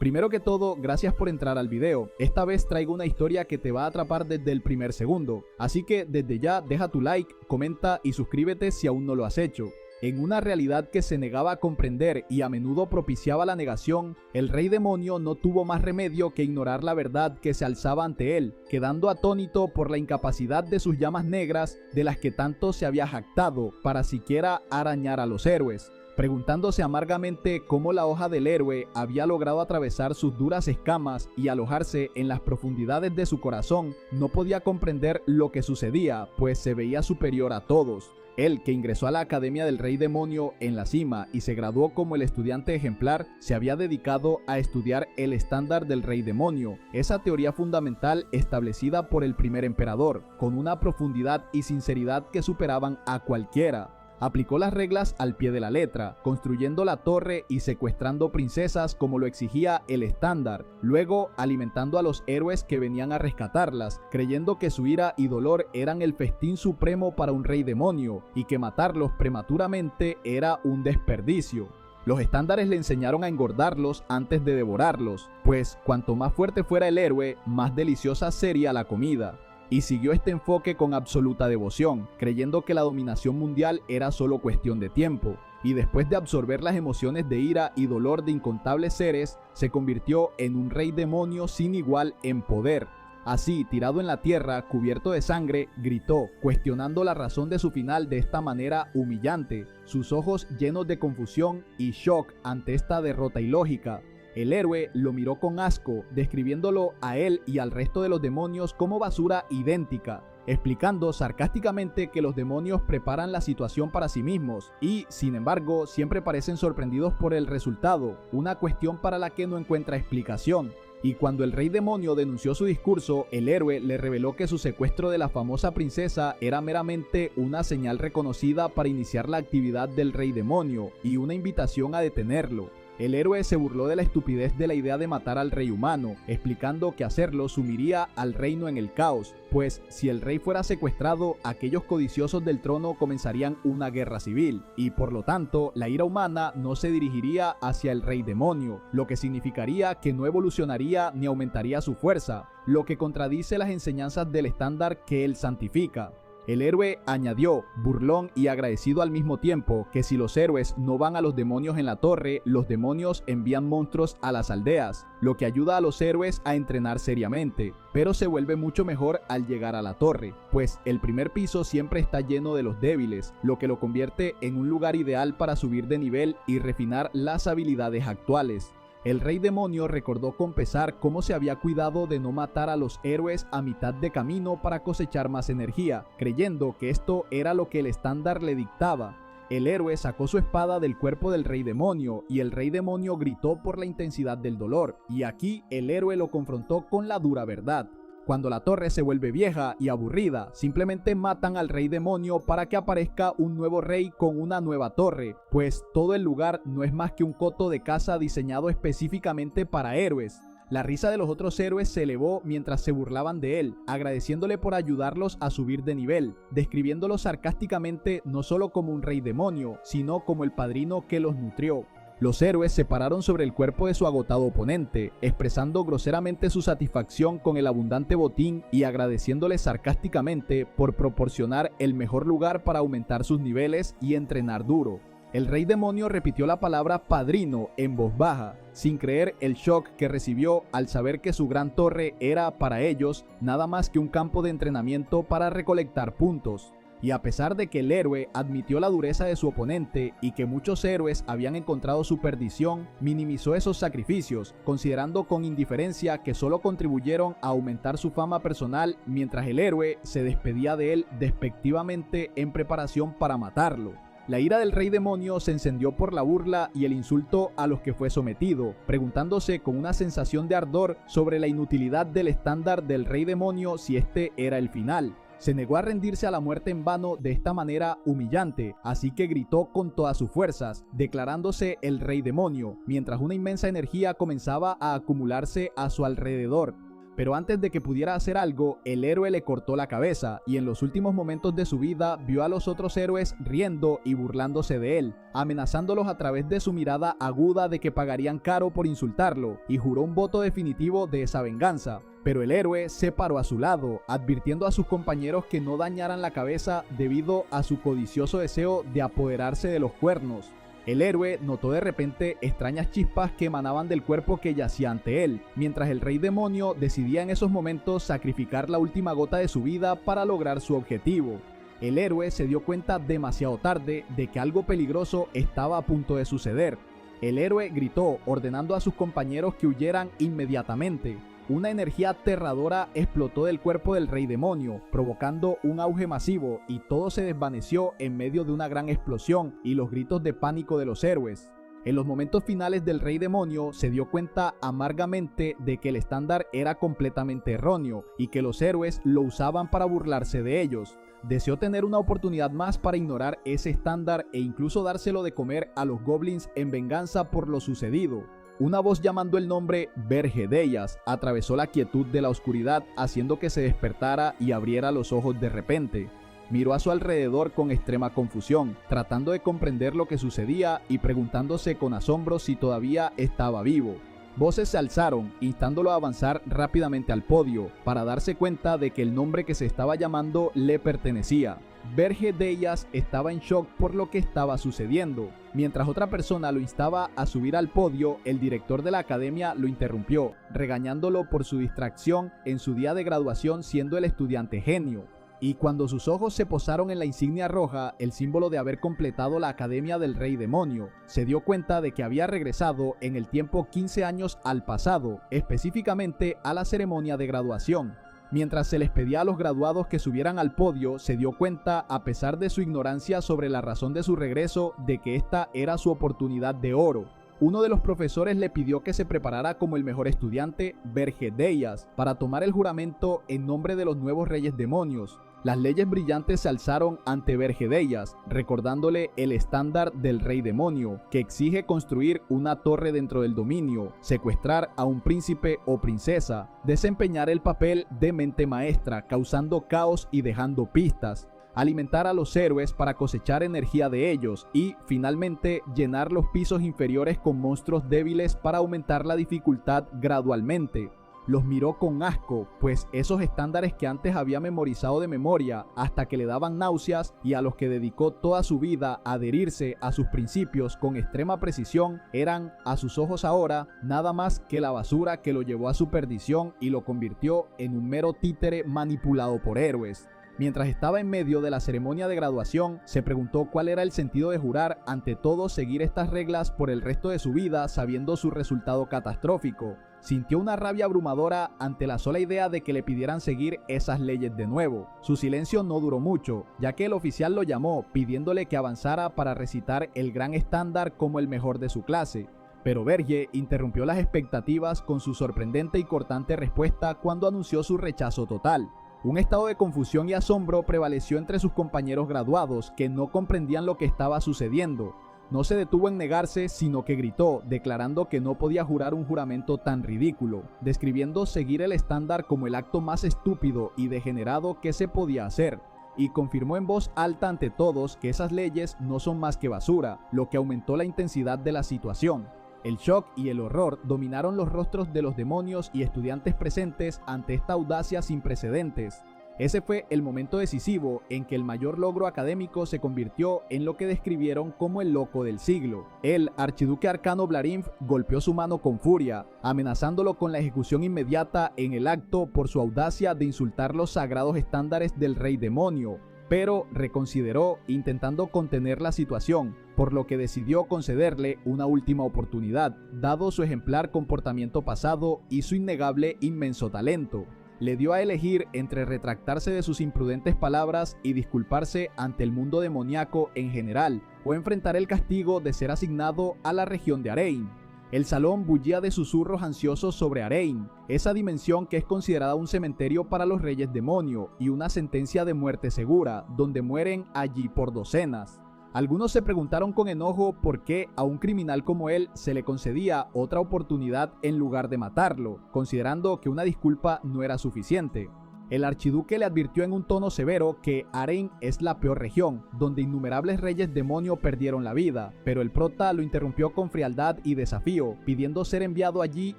Primero que todo, gracias por entrar al video. Esta vez traigo una historia que te va a atrapar desde el primer segundo. Así que desde ya deja tu like, comenta y suscríbete si aún no lo has hecho. En una realidad que se negaba a comprender y a menudo propiciaba la negación, el rey demonio no tuvo más remedio que ignorar la verdad que se alzaba ante él, quedando atónito por la incapacidad de sus llamas negras de las que tanto se había jactado para siquiera arañar a los héroes. Preguntándose amargamente cómo la hoja del héroe había logrado atravesar sus duras escamas y alojarse en las profundidades de su corazón, no podía comprender lo que sucedía, pues se veía superior a todos. Él, que ingresó a la Academia del Rey Demonio en la cima y se graduó como el estudiante ejemplar, se había dedicado a estudiar el estándar del Rey Demonio, esa teoría fundamental establecida por el primer emperador, con una profundidad y sinceridad que superaban a cualquiera. Aplicó las reglas al pie de la letra, construyendo la torre y secuestrando princesas como lo exigía el estándar, luego alimentando a los héroes que venían a rescatarlas, creyendo que su ira y dolor eran el festín supremo para un rey demonio y que matarlos prematuramente era un desperdicio. Los estándares le enseñaron a engordarlos antes de devorarlos, pues cuanto más fuerte fuera el héroe, más deliciosa sería la comida. Y siguió este enfoque con absoluta devoción, creyendo que la dominación mundial era solo cuestión de tiempo. Y después de absorber las emociones de ira y dolor de incontables seres, se convirtió en un rey demonio sin igual en poder. Así, tirado en la tierra, cubierto de sangre, gritó, cuestionando la razón de su final de esta manera humillante, sus ojos llenos de confusión y shock ante esta derrota ilógica. El héroe lo miró con asco, describiéndolo a él y al resto de los demonios como basura idéntica, explicando sarcásticamente que los demonios preparan la situación para sí mismos y, sin embargo, siempre parecen sorprendidos por el resultado, una cuestión para la que no encuentra explicación. Y cuando el rey demonio denunció su discurso, el héroe le reveló que su secuestro de la famosa princesa era meramente una señal reconocida para iniciar la actividad del rey demonio y una invitación a detenerlo. El héroe se burló de la estupidez de la idea de matar al rey humano, explicando que hacerlo sumiría al reino en el caos, pues si el rey fuera secuestrado, aquellos codiciosos del trono comenzarían una guerra civil, y por lo tanto la ira humana no se dirigiría hacia el rey demonio, lo que significaría que no evolucionaría ni aumentaría su fuerza, lo que contradice las enseñanzas del estándar que él santifica. El héroe añadió, burlón y agradecido al mismo tiempo, que si los héroes no van a los demonios en la torre, los demonios envían monstruos a las aldeas, lo que ayuda a los héroes a entrenar seriamente, pero se vuelve mucho mejor al llegar a la torre, pues el primer piso siempre está lleno de los débiles, lo que lo convierte en un lugar ideal para subir de nivel y refinar las habilidades actuales. El rey demonio recordó con pesar cómo se había cuidado de no matar a los héroes a mitad de camino para cosechar más energía, creyendo que esto era lo que el estándar le dictaba. El héroe sacó su espada del cuerpo del rey demonio y el rey demonio gritó por la intensidad del dolor, y aquí el héroe lo confrontó con la dura verdad. Cuando la torre se vuelve vieja y aburrida, simplemente matan al rey demonio para que aparezca un nuevo rey con una nueva torre, pues todo el lugar no es más que un coto de caza diseñado específicamente para héroes. La risa de los otros héroes se elevó mientras se burlaban de él, agradeciéndole por ayudarlos a subir de nivel, describiéndolo sarcásticamente no solo como un rey demonio, sino como el padrino que los nutrió. Los héroes se pararon sobre el cuerpo de su agotado oponente, expresando groseramente su satisfacción con el abundante botín y agradeciéndole sarcásticamente por proporcionar el mejor lugar para aumentar sus niveles y entrenar duro. El rey demonio repitió la palabra padrino en voz baja, sin creer el shock que recibió al saber que su gran torre era para ellos nada más que un campo de entrenamiento para recolectar puntos. Y a pesar de que el héroe admitió la dureza de su oponente y que muchos héroes habían encontrado su perdición, minimizó esos sacrificios, considerando con indiferencia que solo contribuyeron a aumentar su fama personal mientras el héroe se despedía de él despectivamente en preparación para matarlo. La ira del rey demonio se encendió por la burla y el insulto a los que fue sometido, preguntándose con una sensación de ardor sobre la inutilidad del estándar del rey demonio si este era el final. Se negó a rendirse a la muerte en vano de esta manera humillante, así que gritó con todas sus fuerzas, declarándose el rey demonio, mientras una inmensa energía comenzaba a acumularse a su alrededor. Pero antes de que pudiera hacer algo, el héroe le cortó la cabeza y en los últimos momentos de su vida vio a los otros héroes riendo y burlándose de él, amenazándolos a través de su mirada aguda de que pagarían caro por insultarlo, y juró un voto definitivo de esa venganza. Pero el héroe se paró a su lado, advirtiendo a sus compañeros que no dañaran la cabeza debido a su codicioso deseo de apoderarse de los cuernos. El héroe notó de repente extrañas chispas que emanaban del cuerpo que yacía ante él, mientras el rey demonio decidía en esos momentos sacrificar la última gota de su vida para lograr su objetivo. El héroe se dio cuenta demasiado tarde de que algo peligroso estaba a punto de suceder. El héroe gritó, ordenando a sus compañeros que huyeran inmediatamente. Una energía aterradora explotó del cuerpo del rey demonio, provocando un auge masivo, y todo se desvaneció en medio de una gran explosión y los gritos de pánico de los héroes. En los momentos finales del rey demonio se dio cuenta amargamente de que el estándar era completamente erróneo y que los héroes lo usaban para burlarse de ellos. Deseó tener una oportunidad más para ignorar ese estándar e incluso dárselo de comer a los goblins en venganza por lo sucedido. Una voz llamando el nombre Vergedeyas atravesó la quietud de la oscuridad, haciendo que se despertara y abriera los ojos de repente. Miró a su alrededor con extrema confusión, tratando de comprender lo que sucedía y preguntándose con asombro si todavía estaba vivo. Voces se alzaron, instándolo a avanzar rápidamente al podio, para darse cuenta de que el nombre que se estaba llamando le pertenecía. Vergedeyas estaba en shock por lo que estaba sucediendo. Mientras otra persona lo instaba a subir al podio, el director de la academia lo interrumpió, regañándolo por su distracción en su día de graduación siendo el estudiante genio. Y cuando sus ojos se posaron en la insignia roja, el símbolo de haber completado la Academia del Rey Demonio, se dio cuenta de que había regresado en el tiempo 15 años al pasado, específicamente a la ceremonia de graduación. Mientras se les pedía a los graduados que subieran al podio, se dio cuenta, a pesar de su ignorancia sobre la razón de su regreso, de que esta era su oportunidad de oro. Uno de los profesores le pidió que se preparara como el mejor estudiante, Vergedeyas, para tomar el juramento en nombre de los nuevos reyes demonios. Las leyes brillantes se alzaron ante Vergedeyas, recordándole el estándar del rey demonio, que exige construir una torre dentro del dominio, secuestrar a un príncipe o princesa, desempeñar el papel de mente maestra, causando caos y dejando pistas, alimentar a los héroes para cosechar energía de ellos y, finalmente, llenar los pisos inferiores con monstruos débiles para aumentar la dificultad gradualmente. Los miró con asco, pues esos estándares que antes había memorizado de memoria hasta que le daban náuseas y a los que dedicó toda su vida a adherirse a sus principios con extrema precisión, eran, a sus ojos ahora, nada más que la basura que lo llevó a su perdición y lo convirtió en un mero títere manipulado por héroes. Mientras estaba en medio de la ceremonia de graduación, se preguntó cuál era el sentido de jurar ante todo seguir estas reglas por el resto de su vida sabiendo su resultado catastrófico. Sintió una rabia abrumadora ante la sola idea de que le pidieran seguir esas leyes de nuevo. Su silencio no duró mucho, ya que el oficial lo llamó pidiéndole que avanzara para recitar el gran estándar como el mejor de su clase. Pero Verge interrumpió las expectativas con su sorprendente y cortante respuesta cuando anunció su rechazo total. Un estado de confusión y asombro prevaleció entre sus compañeros graduados, que no comprendían lo que estaba sucediendo. No se detuvo en negarse, sino que gritó, declarando que no podía jurar un juramento tan ridículo, describiendo seguir el estándar como el acto más estúpido y degenerado que se podía hacer, y confirmó en voz alta ante todos que esas leyes no son más que basura, lo que aumentó la intensidad de la situación. El shock y el horror dominaron los rostros de los demonios y estudiantes presentes ante esta audacia sin precedentes. Ese fue el momento decisivo en que el mayor logro académico se convirtió en lo que describieron como el loco del siglo. El archiduque arcano Blarinth golpeó su mano con furia, amenazándolo con la ejecución inmediata en el acto por su audacia de insultar los sagrados estándares del rey demonio, pero reconsideró intentando contener la situación, por lo que decidió concederle una última oportunidad, dado su ejemplar comportamiento pasado y su innegable inmenso talento. Le dio a elegir entre retractarse de sus imprudentes palabras y disculparse ante el mundo demoníaco en general, o enfrentar el castigo de ser asignado a la región de Arein. El salón bullía de susurros ansiosos sobre Arein, esa dimensión que es considerada un cementerio para los reyes demonio y una sentencia de muerte segura, donde mueren allí por docenas. Algunos se preguntaron con enojo por qué a un criminal como él se le concedía otra oportunidad en lugar de matarlo, considerando que una disculpa no era suficiente. El archiduque le advirtió en un tono severo que Arryn es la peor región, donde innumerables reyes demonio perdieron la vida, pero el prota lo interrumpió con frialdad y desafío, pidiendo ser enviado allí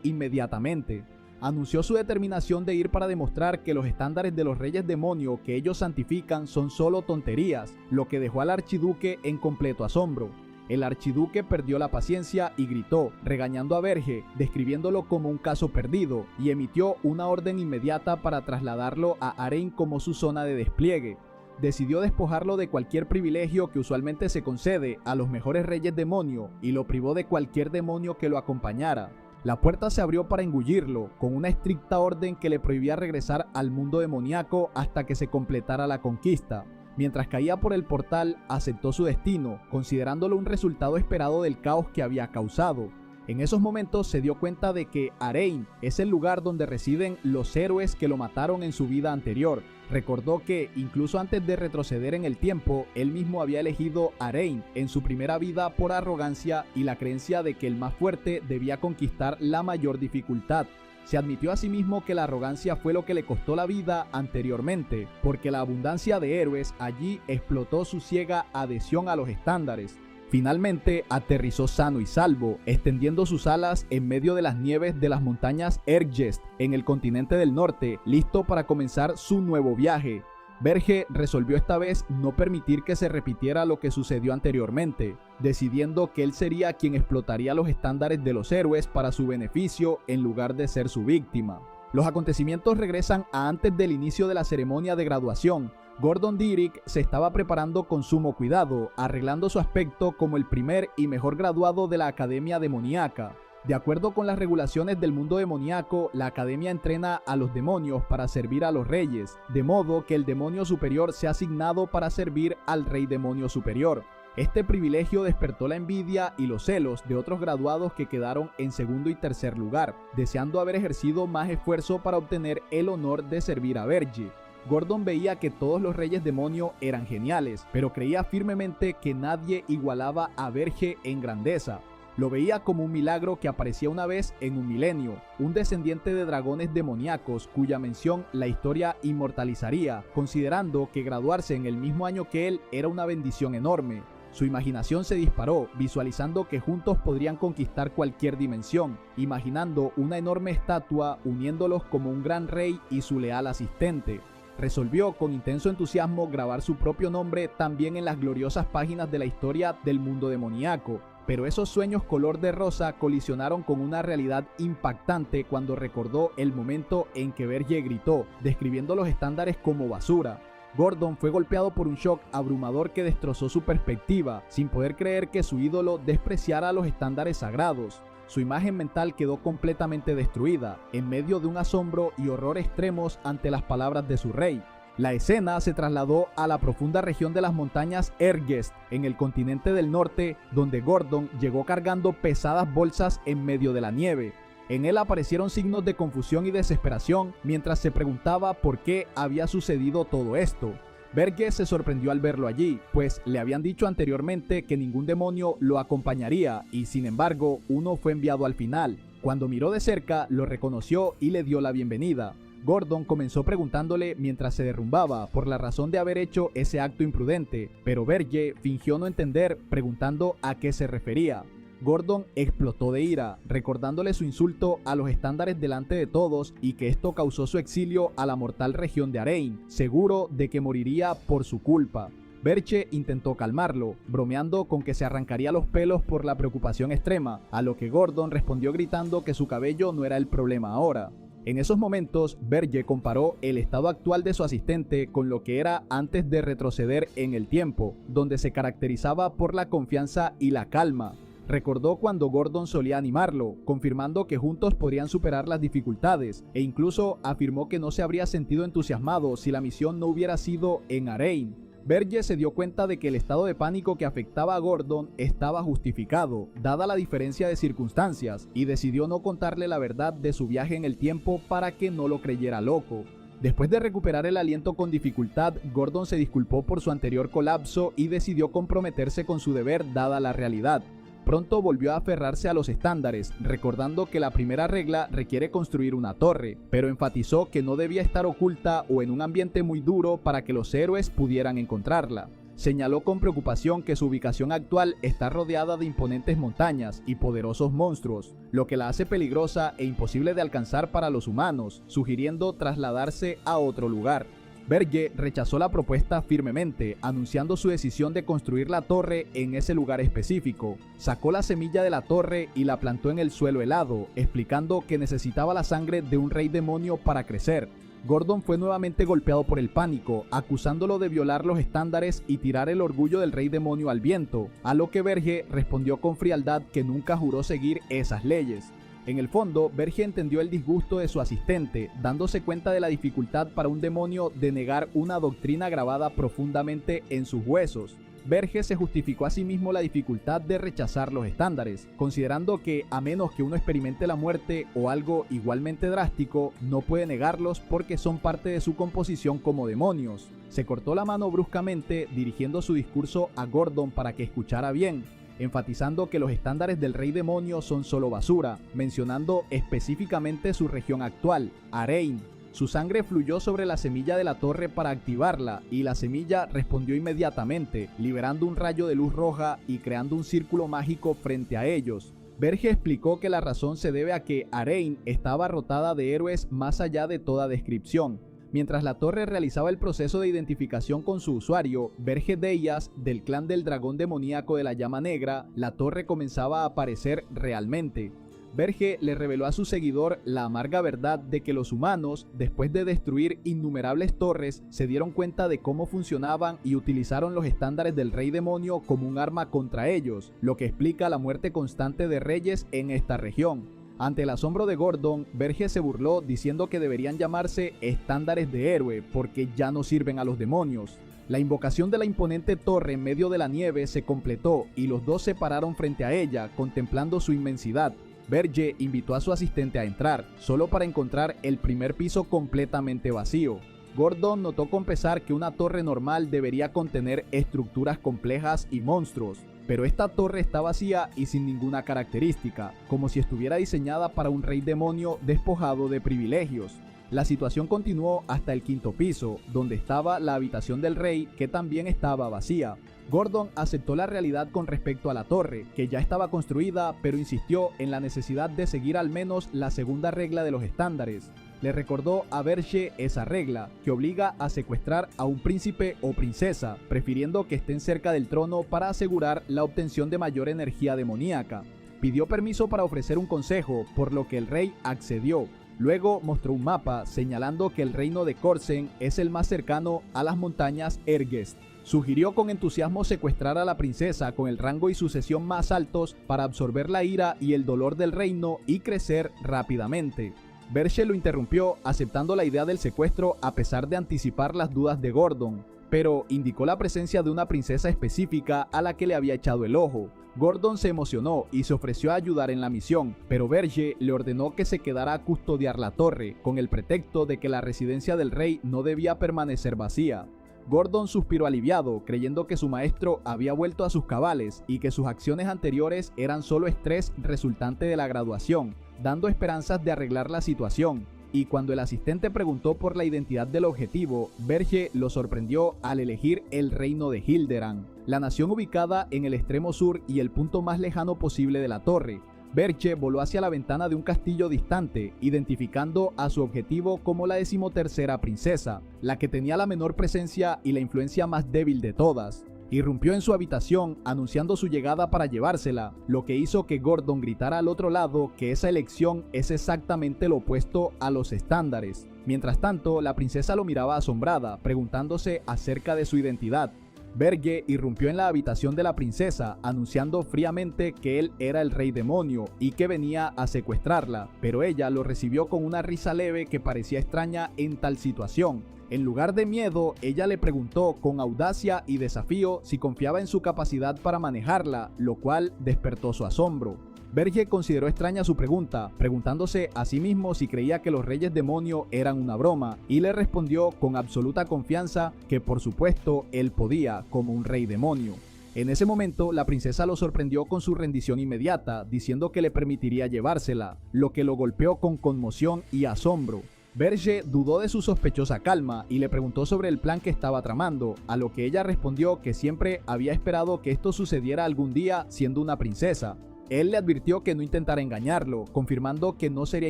inmediatamente. Anunció su determinación de ir para demostrar que los estándares de los reyes demonio que ellos santifican son solo tonterías, lo que dejó al archiduque en completo asombro. El archiduque perdió la paciencia y gritó, regañando a Verge, describiéndolo como un caso perdido, y emitió una orden inmediata para trasladarlo a Arryn como su zona de despliegue. Decidió despojarlo de cualquier privilegio que usualmente se concede a los mejores reyes demonio y lo privó de cualquier demonio que lo acompañara. La puerta se abrió para engullirlo, con una estricta orden que le prohibía regresar al mundo demoníaco hasta que se completara la conquista. Mientras caía por el portal, aceptó su destino, considerándolo un resultado esperado del caos que había causado. En esos momentos se dio cuenta de que Arryn es el lugar donde residen los héroes que lo mataron en su vida anterior. Recordó que, incluso antes de retroceder en el tiempo, él mismo había elegido Arryn en su primera vida por arrogancia y la creencia de que el más fuerte debía conquistar la mayor dificultad. Se admitió a sí mismo que la arrogancia fue lo que le costó la vida anteriormente, porque la abundancia de héroes allí explotó su ciega adhesión a los estándares. Finalmente aterrizó sano y salvo, extendiendo sus alas en medio de las nieves de las montañas Ergest, en el continente del norte, listo para comenzar su nuevo viaje. Verge resolvió esta vez no permitir que se repitiera lo que sucedió anteriormente, decidiendo que él sería quien explotaría los estándares de los héroes para su beneficio en lugar de ser su víctima. Los acontecimientos regresan a antes del inicio de la ceremonia de graduación. Gordon Dirrik se estaba preparando con sumo cuidado, arreglando su aspecto como el primer y mejor graduado de la Academia Demoníaca. De acuerdo con las regulaciones del mundo demoníaco, la academia entrena a los demonios para servir a los reyes, de modo que el demonio superior sea asignado para servir al rey demonio superior. Este privilegio despertó la envidia y los celos de otros graduados que quedaron en segundo y tercer lugar, deseando haber ejercido más esfuerzo para obtener el honor de servir a Verge. Gordon veía que todos los reyes demonio eran geniales, pero creía firmemente que nadie igualaba a Verge en grandeza. Lo veía como un milagro que aparecía una vez en un milenio, un descendiente de dragones demoníacos cuya mención la historia inmortalizaría, considerando que graduarse en el mismo año que él era una bendición enorme. Su imaginación se disparó, visualizando que juntos podrían conquistar cualquier dimensión, imaginando una enorme estatua uniéndolos como un gran rey y su leal asistente. Resolvió con intenso entusiasmo grabar su propio nombre también en las gloriosas páginas de la historia del mundo demoníaco. Pero esos sueños color de rosa colisionaron con una realidad impactante cuando recordó el momento en que Verge gritó, describiendo los estándares como basura. Gordon fue golpeado por un shock abrumador que destrozó su perspectiva, sin poder creer que su ídolo despreciara los estándares sagrados. Su imagen mental quedó completamente destruida, en medio de un asombro y horror extremos ante las palabras de su rey. La escena se trasladó a la profunda región de las montañas Ergest, en el continente del norte, donde Gordon llegó cargando pesadas bolsas en medio de la nieve. En él aparecieron signos de confusión y desesperación mientras se preguntaba por qué había sucedido todo esto. Verge se sorprendió al verlo allí, pues le habían dicho anteriormente que ningún demonio lo acompañaría y sin embargo uno fue enviado al final. Cuando miró de cerca lo reconoció y le dio la bienvenida. Gordon comenzó preguntándole mientras se derrumbaba por la razón de haber hecho ese acto imprudente, pero Verge fingió no entender, preguntando a qué se refería. Gordon explotó de ira, recordándole su insulto a los estándares delante de todos y que esto causó su exilio a la mortal región de Arryn, seguro de que moriría por su culpa. Verge intentó calmarlo, bromeando con que se arrancaría los pelos por la preocupación extrema, a lo que Gordon respondió gritando que su cabello no era el problema ahora. En esos momentos, Verge comparó el estado actual de su asistente con lo que era antes de retroceder en el tiempo, donde se caracterizaba por la confianza y la calma. Recordó cuando Gordon solía animarlo, confirmando que juntos podrían superar las dificultades, e incluso afirmó que no se habría sentido entusiasmado si la misión no hubiera sido en Arryn. Verge se dio cuenta de que el estado de pánico que afectaba a Gordon estaba justificado, dada la diferencia de circunstancias, y decidió no contarle la verdad de su viaje en el tiempo para que no lo creyera loco. Después de recuperar el aliento con dificultad, Gordon se disculpó por su anterior colapso y decidió comprometerse con su deber dada la realidad. Pronto volvió a aferrarse a los estándares, recordando que la primera regla requiere construir una torre, pero enfatizó que no debía estar oculta o en un ambiente muy duro para que los héroes pudieran encontrarla. Señaló con preocupación que su ubicación actual está rodeada de imponentes montañas y poderosos monstruos, lo que la hace peligrosa e imposible de alcanzar para los humanos, sugiriendo trasladarse a otro lugar. Verge rechazó la propuesta firmemente, anunciando su decisión de construir la torre en ese lugar específico. Sacó la semilla de la torre y la plantó en el suelo helado, explicando que necesitaba la sangre de un rey demonio para crecer. Gordon fue nuevamente golpeado por el pánico, acusándolo de violar los estándares y tirar el orgullo del rey demonio al viento, a lo que Verge respondió con frialdad que nunca juró seguir esas leyes. En el fondo, Verge entendió el disgusto de su asistente, dándose cuenta de la dificultad para un demonio de negar una doctrina grabada profundamente en sus huesos. Verge se justificó a sí mismo la dificultad de rechazar los estándares, considerando que a menos que uno experimente la muerte o algo igualmente drástico, no puede negarlos porque son parte de su composición como demonios. Se cortó la mano bruscamente, dirigiendo su discurso a Gordon para que escuchara bien, enfatizando que los estándares del rey demonio son solo basura, mencionando específicamente su región actual, Arein. Su sangre fluyó sobre la semilla de la torre para activarla, y la semilla respondió inmediatamente, liberando un rayo de luz roja y creando un círculo mágico frente a ellos. Verge explicó que la razón se debe a que Arein estaba rotada de héroes más allá de toda descripción. Mientras la torre realizaba el proceso de identificación con su usuario, Verge Deyas, del clan del dragón demoníaco de la llama negra, la torre comenzaba a aparecer realmente. Verge le reveló a su seguidor la amarga verdad de que los humanos, después de destruir innumerables torres, se dieron cuenta de cómo funcionaban y utilizaron los estándares del rey demonio como un arma contra ellos, lo que explica la muerte constante de reyes en esta región. Ante el asombro de Gordon, Verge se burló diciendo que deberían llamarse estándares de héroe porque ya no sirven a los demonios. La invocación de la imponente torre en medio de la nieve se completó y los dos se pararon frente a ella, contemplando su inmensidad. Verge invitó a su asistente a entrar, solo para encontrar el primer piso completamente vacío. Gordon notó con pesar que una torre normal debería contener estructuras complejas y monstruos, pero esta torre está vacía y sin ninguna característica, como si estuviera diseñada para un rey demonio despojado de privilegios. La situación continuó hasta el quinto piso, donde estaba la habitación del rey, que también estaba vacía. Gordon aceptó la realidad con respecto a la torre, que ya estaba construida, pero insistió en la necesidad de seguir al menos la segunda regla de los estándares. Le recordó a Verge esa regla, que obliga a secuestrar a un príncipe o princesa, prefiriendo que estén cerca del trono para asegurar la obtención de mayor energía demoníaca. Pidió permiso para ofrecer un consejo, por lo que el rey accedió. Luego mostró un mapa, señalando que el reino de Korsen es el más cercano a las montañas Ergest. Sugirió con entusiasmo secuestrar a la princesa con el rango y sucesión más altos para absorber la ira y el dolor del reino y crecer rápidamente. Verge lo interrumpió, aceptando la idea del secuestro a pesar de anticipar las dudas de Gordon, pero indicó la presencia de una princesa específica a la que le había echado el ojo. Gordon se emocionó y se ofreció a ayudar en la misión, pero Verge le ordenó que se quedara a custodiar la torre, con el pretexto de que la residencia del rey no debía permanecer vacía. Gordon suspiró aliviado, creyendo que su maestro había vuelto a sus cabales y que sus acciones anteriores eran solo estrés resultante de la graduación, dando esperanzas de arreglar la situación. Y cuando el asistente preguntó por la identidad del objetivo, Verge lo sorprendió al elegir el reino de Hilderan, la nación ubicada en el extremo sur y el punto más lejano posible de la torre. Verge voló hacia la ventana de un castillo distante, identificando a su objetivo como la 13ª princesa, la que tenía la menor presencia y la influencia más débil de todas. Irrumpió en su habitación anunciando su llegada para llevársela, lo que hizo que Gordon gritara al otro lado que esa elección es exactamente lo opuesto a los estándares. Mientras tanto, la princesa lo miraba asombrada, preguntándose acerca de su identidad. Verge irrumpió en la habitación de la princesa, anunciando fríamente que él era el rey demonio y que venía a secuestrarla, pero ella lo recibió con una risa leve que parecía extraña en tal situación. En lugar de miedo, ella le preguntó con audacia y desafío si confiaba en su capacidad para manejarla, lo cual despertó su asombro. Verge consideró extraña su pregunta, preguntándose a sí mismo si creía que los reyes demonio eran una broma, y le respondió con absoluta confianza que por supuesto él podía, como un rey demonio. En ese momento, la princesa lo sorprendió con su rendición inmediata, diciendo que le permitiría llevársela, lo que lo golpeó con conmoción y asombro. Verge dudó de su sospechosa calma y le preguntó sobre el plan que estaba tramando, a lo que ella respondió que siempre había esperado que esto sucediera algún día siendo una princesa. Él le advirtió que no intentara engañarlo, confirmando que no sería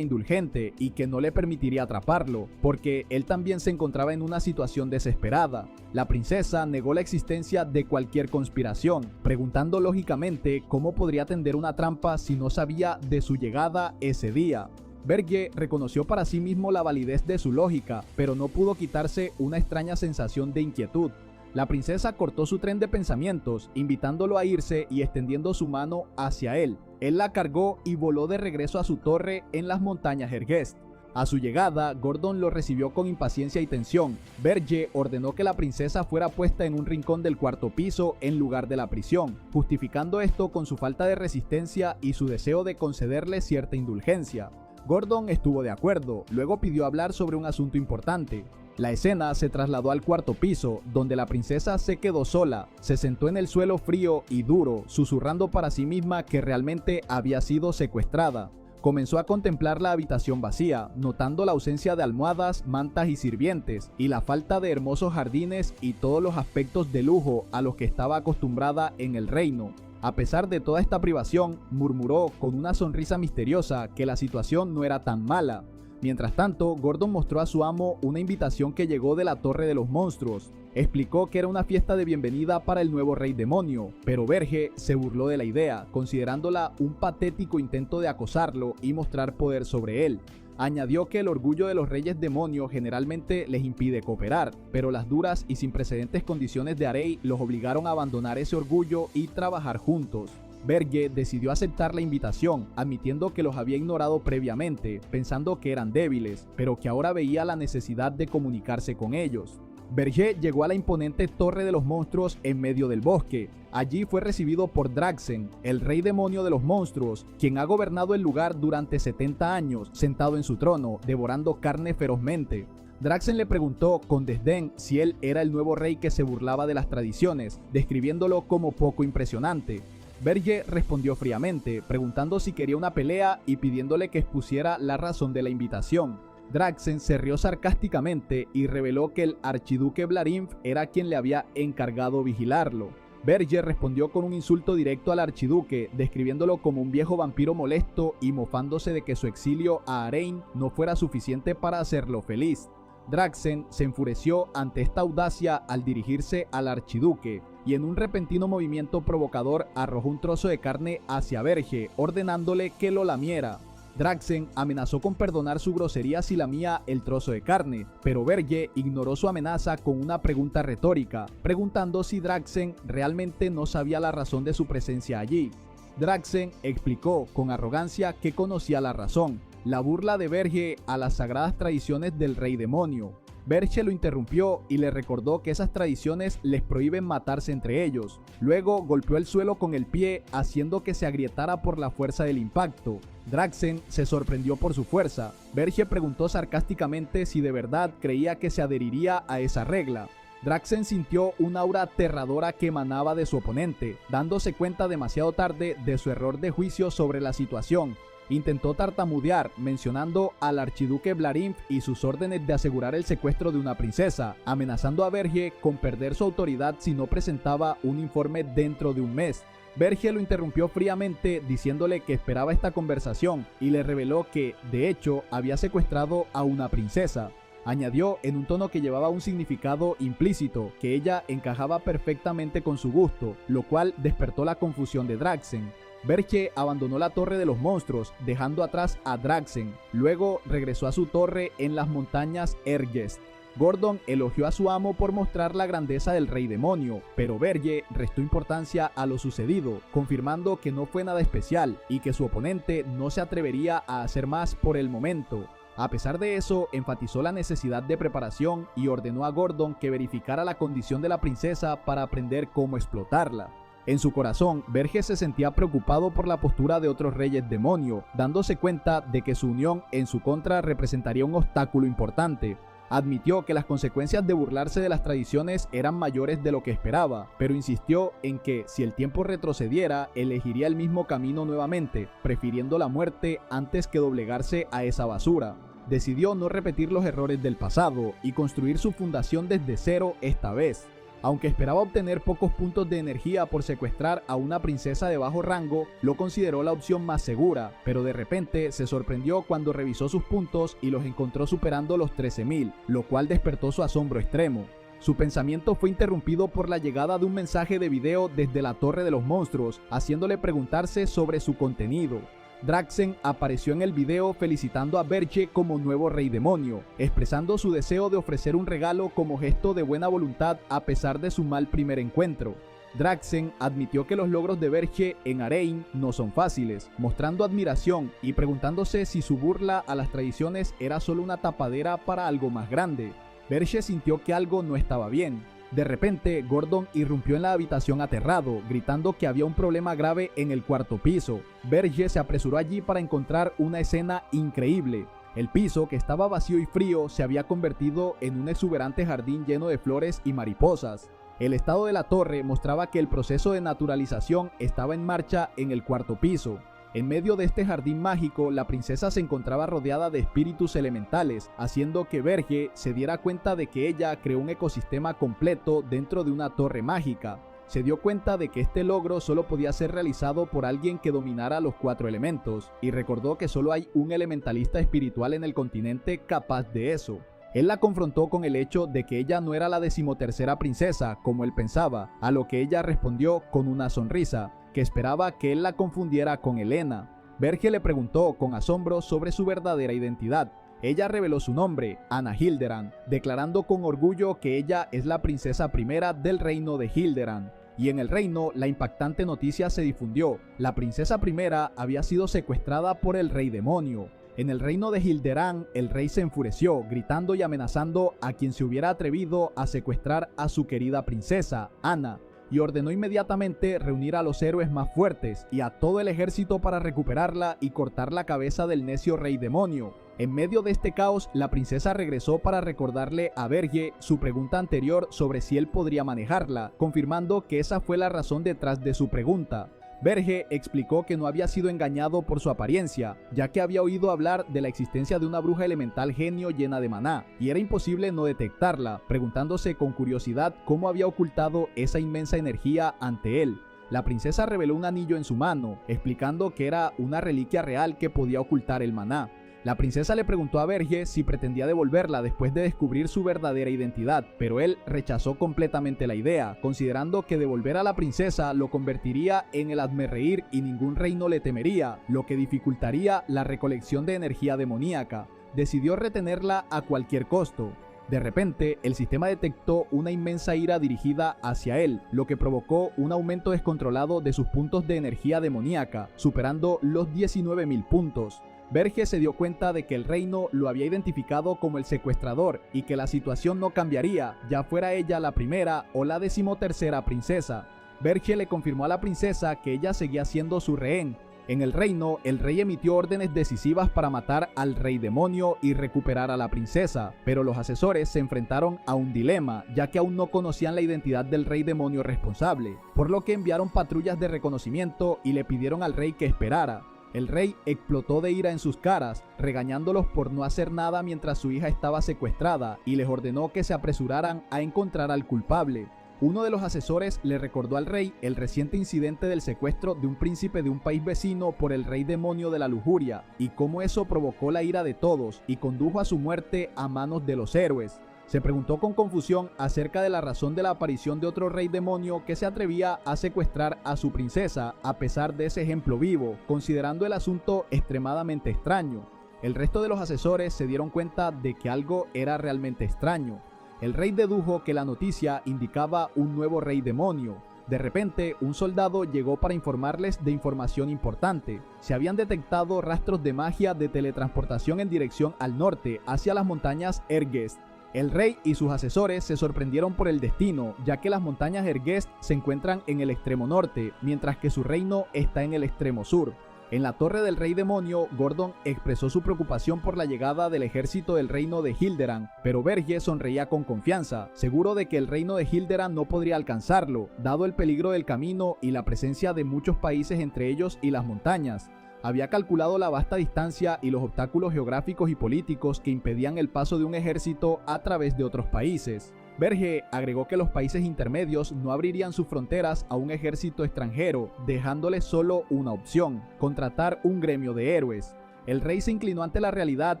indulgente y que no le permitiría atraparlo, porque él también se encontraba en una situación desesperada. La princesa negó la existencia de cualquier conspiración, preguntando lógicamente cómo podría tender una trampa si no sabía de su llegada ese día. Verge reconoció para sí mismo la validez de su lógica, pero no pudo quitarse una extraña sensación de inquietud. La princesa cortó su tren de pensamientos, invitándolo a irse y extendiendo su mano hacia él. Él la cargó y voló de regreso a su torre en las montañas Hergest. A su llegada, Gordon lo recibió con impaciencia y tensión. Verge ordenó que la princesa fuera puesta en un rincón del cuarto piso en lugar de la prisión, justificando esto con su falta de resistencia y su deseo de concederle cierta indulgencia. Gordon estuvo de acuerdo, luego pidió hablar sobre un asunto importante. La escena se trasladó al cuarto piso, donde la princesa se quedó sola, se sentó en el suelo frío y duro, susurrando para sí misma que realmente había sido secuestrada. Comenzó a contemplar la habitación vacía, notando la ausencia de almohadas, mantas y sirvientes, y la falta de hermosos jardines y todos los aspectos de lujo a los que estaba acostumbrada en el reino. A pesar de toda esta privación, murmuró con una sonrisa misteriosa que la situación no era tan mala. Mientras tanto, Gordon mostró a su amo una invitación que llegó de la Torre de los Monstruos. Explicó que era una fiesta de bienvenida para el nuevo rey demonio, pero Verge se burló de la idea, considerándola un patético intento de acosarlo y mostrar poder sobre él. Añadió que el orgullo de los reyes demonios generalmente les impide cooperar, pero las duras y sin precedentes condiciones de Arei los obligaron a abandonar ese orgullo y trabajar juntos. Verge decidió aceptar la invitación, admitiendo que los había ignorado previamente, pensando que eran débiles, pero que ahora veía la necesidad de comunicarse con ellos. Verge llegó a la imponente Torre de los Monstruos en medio del bosque. Allí fue recibido por Draxen, el rey demonio de los monstruos, quien ha gobernado el lugar durante 70 años, sentado en su trono, devorando carne ferozmente. Draxen le preguntó con desdén si él era el nuevo rey que se burlaba de las tradiciones, describiéndolo como poco impresionante. Verge respondió fríamente, preguntando si quería una pelea y pidiéndole que expusiera la razón de la invitación. Draxen se rió sarcásticamente y reveló que el archiduque Blarinf era quien le había encargado vigilarlo. Verge respondió con un insulto directo al archiduque, describiéndolo como un viejo vampiro molesto y mofándose de que su exilio a Arein no fuera suficiente para hacerlo feliz. Draxen se enfureció ante esta audacia al dirigirse al archiduque, y en un repentino movimiento provocador arrojó un trozo de carne hacia Verge, ordenándole que lo lamiera. Draxen amenazó con perdonar su grosería si lamía el trozo de carne, pero Verge ignoró su amenaza con una pregunta retórica, preguntando si Draxen realmente no sabía la razón de su presencia allí. Draxen explicó con arrogancia que conocía la razón, la burla de Verge a las sagradas tradiciones del rey demonio. Verge lo interrumpió y le recordó que esas tradiciones les prohíben matarse entre ellos. Luego golpeó el suelo con el pie, haciendo que se agrietara por la fuerza del impacto. Draxen se sorprendió por su fuerza. Verge preguntó sarcásticamente si de verdad creía que se adheriría a esa regla. Draxen sintió una aura aterradora que emanaba de su oponente, dándose cuenta demasiado tarde de su error de juicio sobre la situación. Intentó tartamudear, mencionando al archiduque Blarinf y sus órdenes de asegurar el secuestro de una princesa, amenazando a Verge con perder su autoridad si no presentaba un informe dentro de un mes. Verge lo interrumpió fríamente, diciéndole que esperaba esta conversación y le reveló que, de hecho, había secuestrado a una princesa. Añadió en un tono que llevaba un significado implícito, que ella encajaba perfectamente con su gusto, lo cual despertó la confusión de Draxen. Verge abandonó la Torre de los Monstruos, dejando atrás a Draxen. Luego regresó a su torre en las montañas Hergest. Gordon elogió a su amo por mostrar la grandeza del rey demonio, pero Verge restó importancia a lo sucedido, confirmando que no fue nada especial y que su oponente no se atrevería a hacer más por el momento. A pesar de eso, enfatizó la necesidad de preparación y ordenó a Gordon que verificara la condición de la princesa para aprender cómo explotarla. En su corazón, Verge se sentía preocupado por la postura de otros reyes demonio, dándose cuenta de que su unión en su contra representaría un obstáculo importante. Admitió que las consecuencias de burlarse de las tradiciones eran mayores de lo que esperaba, pero insistió en que, si el tiempo retrocediera, elegiría el mismo camino nuevamente, prefiriendo la muerte antes que doblegarse a esa basura. Decidió no repetir los errores del pasado y construir su fundación desde cero esta vez. Aunque esperaba obtener pocos puntos de energía por secuestrar a una princesa de bajo rango, lo consideró la opción más segura, pero de repente se sorprendió cuando revisó sus puntos y los encontró superando los 13.000, lo cual despertó su asombro extremo. Su pensamiento fue interrumpido por la llegada de un mensaje de video desde la Torre de los Monstruos, haciéndole preguntarse sobre su contenido. Draxen apareció en el video felicitando a Verge como nuevo rey demonio, expresando su deseo de ofrecer un regalo como gesto de buena voluntad a pesar de su mal primer encuentro. Draxen admitió que los logros de Verge en Arein no son fáciles, mostrando admiración y preguntándose si su burla a las tradiciones era solo una tapadera para algo más grande. Verge sintió que algo no estaba bien. De repente, Gordon irrumpió en la habitación aterrado, gritando que había un problema grave en el cuarto piso. Verge se apresuró allí para encontrar una escena increíble. El piso, que estaba vacío y frío, se había convertido en un exuberante jardín lleno de flores y mariposas. El estado de la torre mostraba que el proceso de naturalización estaba en marcha en el cuarto piso. En medio de este jardín mágico, la princesa se encontraba rodeada de espíritus elementales, haciendo que Verge se diera cuenta de que ella creó un ecosistema completo dentro de una torre mágica. Se dio cuenta de que este logro solo podía ser realizado por alguien que dominara los 4 elementos, y recordó que solo hay un elementalista espiritual en el continente capaz de eso. Él la confrontó con el hecho de que ella no era la 13ª princesa, como él pensaba, a lo que ella respondió con una sonrisa, que esperaba que él la confundiera con Helena. Verge le preguntó con asombro sobre su verdadera identidad. Ella reveló su nombre, Anna Hilderan, declarando con orgullo que ella es la princesa primera del reino de Hilderan. Y en el reino, la impactante noticia se difundió. La princesa primera había sido secuestrada por el rey demonio. En el reino de Hilderan, el rey se enfureció, gritando y amenazando a quien se hubiera atrevido a secuestrar a su querida princesa, Anna, y ordenó inmediatamente reunir a los héroes más fuertes y a todo el ejército para recuperarla y cortar la cabeza del necio rey demonio. En medio de este caos, la princesa regresó para recordarle a Verge su pregunta anterior sobre si él podría manejarla, confirmando que esa fue la razón detrás de su pregunta. Verge explicó que no había sido engañado por su apariencia, ya que había oído hablar de la existencia de una bruja elemental genio llena de maná, y era imposible no detectarla, preguntándose con curiosidad cómo había ocultado esa inmensa energía ante él. La princesa reveló un anillo en su mano, explicando que era una reliquia real que podía ocultar el maná. La princesa le preguntó a Verge si pretendía devolverla después de descubrir su verdadera identidad, pero él rechazó completamente la idea, considerando que devolver a la princesa lo convertiría en el hazmerreír y ningún reino le temería, lo que dificultaría la recolección de energía demoníaca. Decidió retenerla a cualquier costo. De repente, el sistema detectó una inmensa ira dirigida hacia él, lo que provocó un aumento descontrolado de sus puntos de energía demoníaca, superando los 19.000 puntos. Verge se dio cuenta de que el reino lo había identificado como el secuestrador y que la situación no cambiaría, ya fuera ella la primera o la 13ª princesa. Verge le confirmó a la princesa que ella seguía siendo su rehén. En el reino, el rey emitió órdenes decisivas para matar al rey demonio y recuperar a la princesa, pero los asesores se enfrentaron a un dilema, ya que aún no conocían la identidad del rey demonio responsable, por lo que enviaron patrullas de reconocimiento y le pidieron al rey que esperara. El rey explotó de ira en sus caras, regañándolos por no hacer nada mientras su hija estaba secuestrada, y les ordenó que se apresuraran a encontrar al culpable. Uno de los asesores le recordó al rey el reciente incidente del secuestro de un príncipe de un país vecino por el rey demonio de la lujuria, y cómo eso provocó la ira de todos y condujo a su muerte a manos de los héroes. Se preguntó con confusión acerca de la razón de la aparición de otro rey demonio que se atrevía a secuestrar a su princesa a pesar de ese ejemplo vivo, considerando el asunto extremadamente extraño. El resto de los asesores se dieron cuenta de que algo era realmente extraño. El rey dedujo que la noticia indicaba un nuevo rey demonio. De repente, un soldado llegó para informarles de información importante. Se habían detectado rastros de magia de teletransportación en dirección al norte, hacia las montañas Ergest. El rey y sus asesores se sorprendieron por el destino, ya que las montañas Erguest se encuentran en el extremo norte, mientras que su reino está en el extremo sur. En la torre del rey demonio, Gordon expresó su preocupación por la llegada del ejército del reino de Hilderan, pero Verge sonreía con confianza, seguro de que el reino de Hilderan no podría alcanzarlo, dado el peligro del camino y la presencia de muchos países entre ellos y las montañas. Había calculado la vasta distancia y los obstáculos geográficos y políticos que impedían el paso de un ejército a través de otros países. Verge agregó que los países intermedios no abrirían sus fronteras a un ejército extranjero, dejándole solo una opción: contratar un gremio de héroes. El rey se inclinó ante la realidad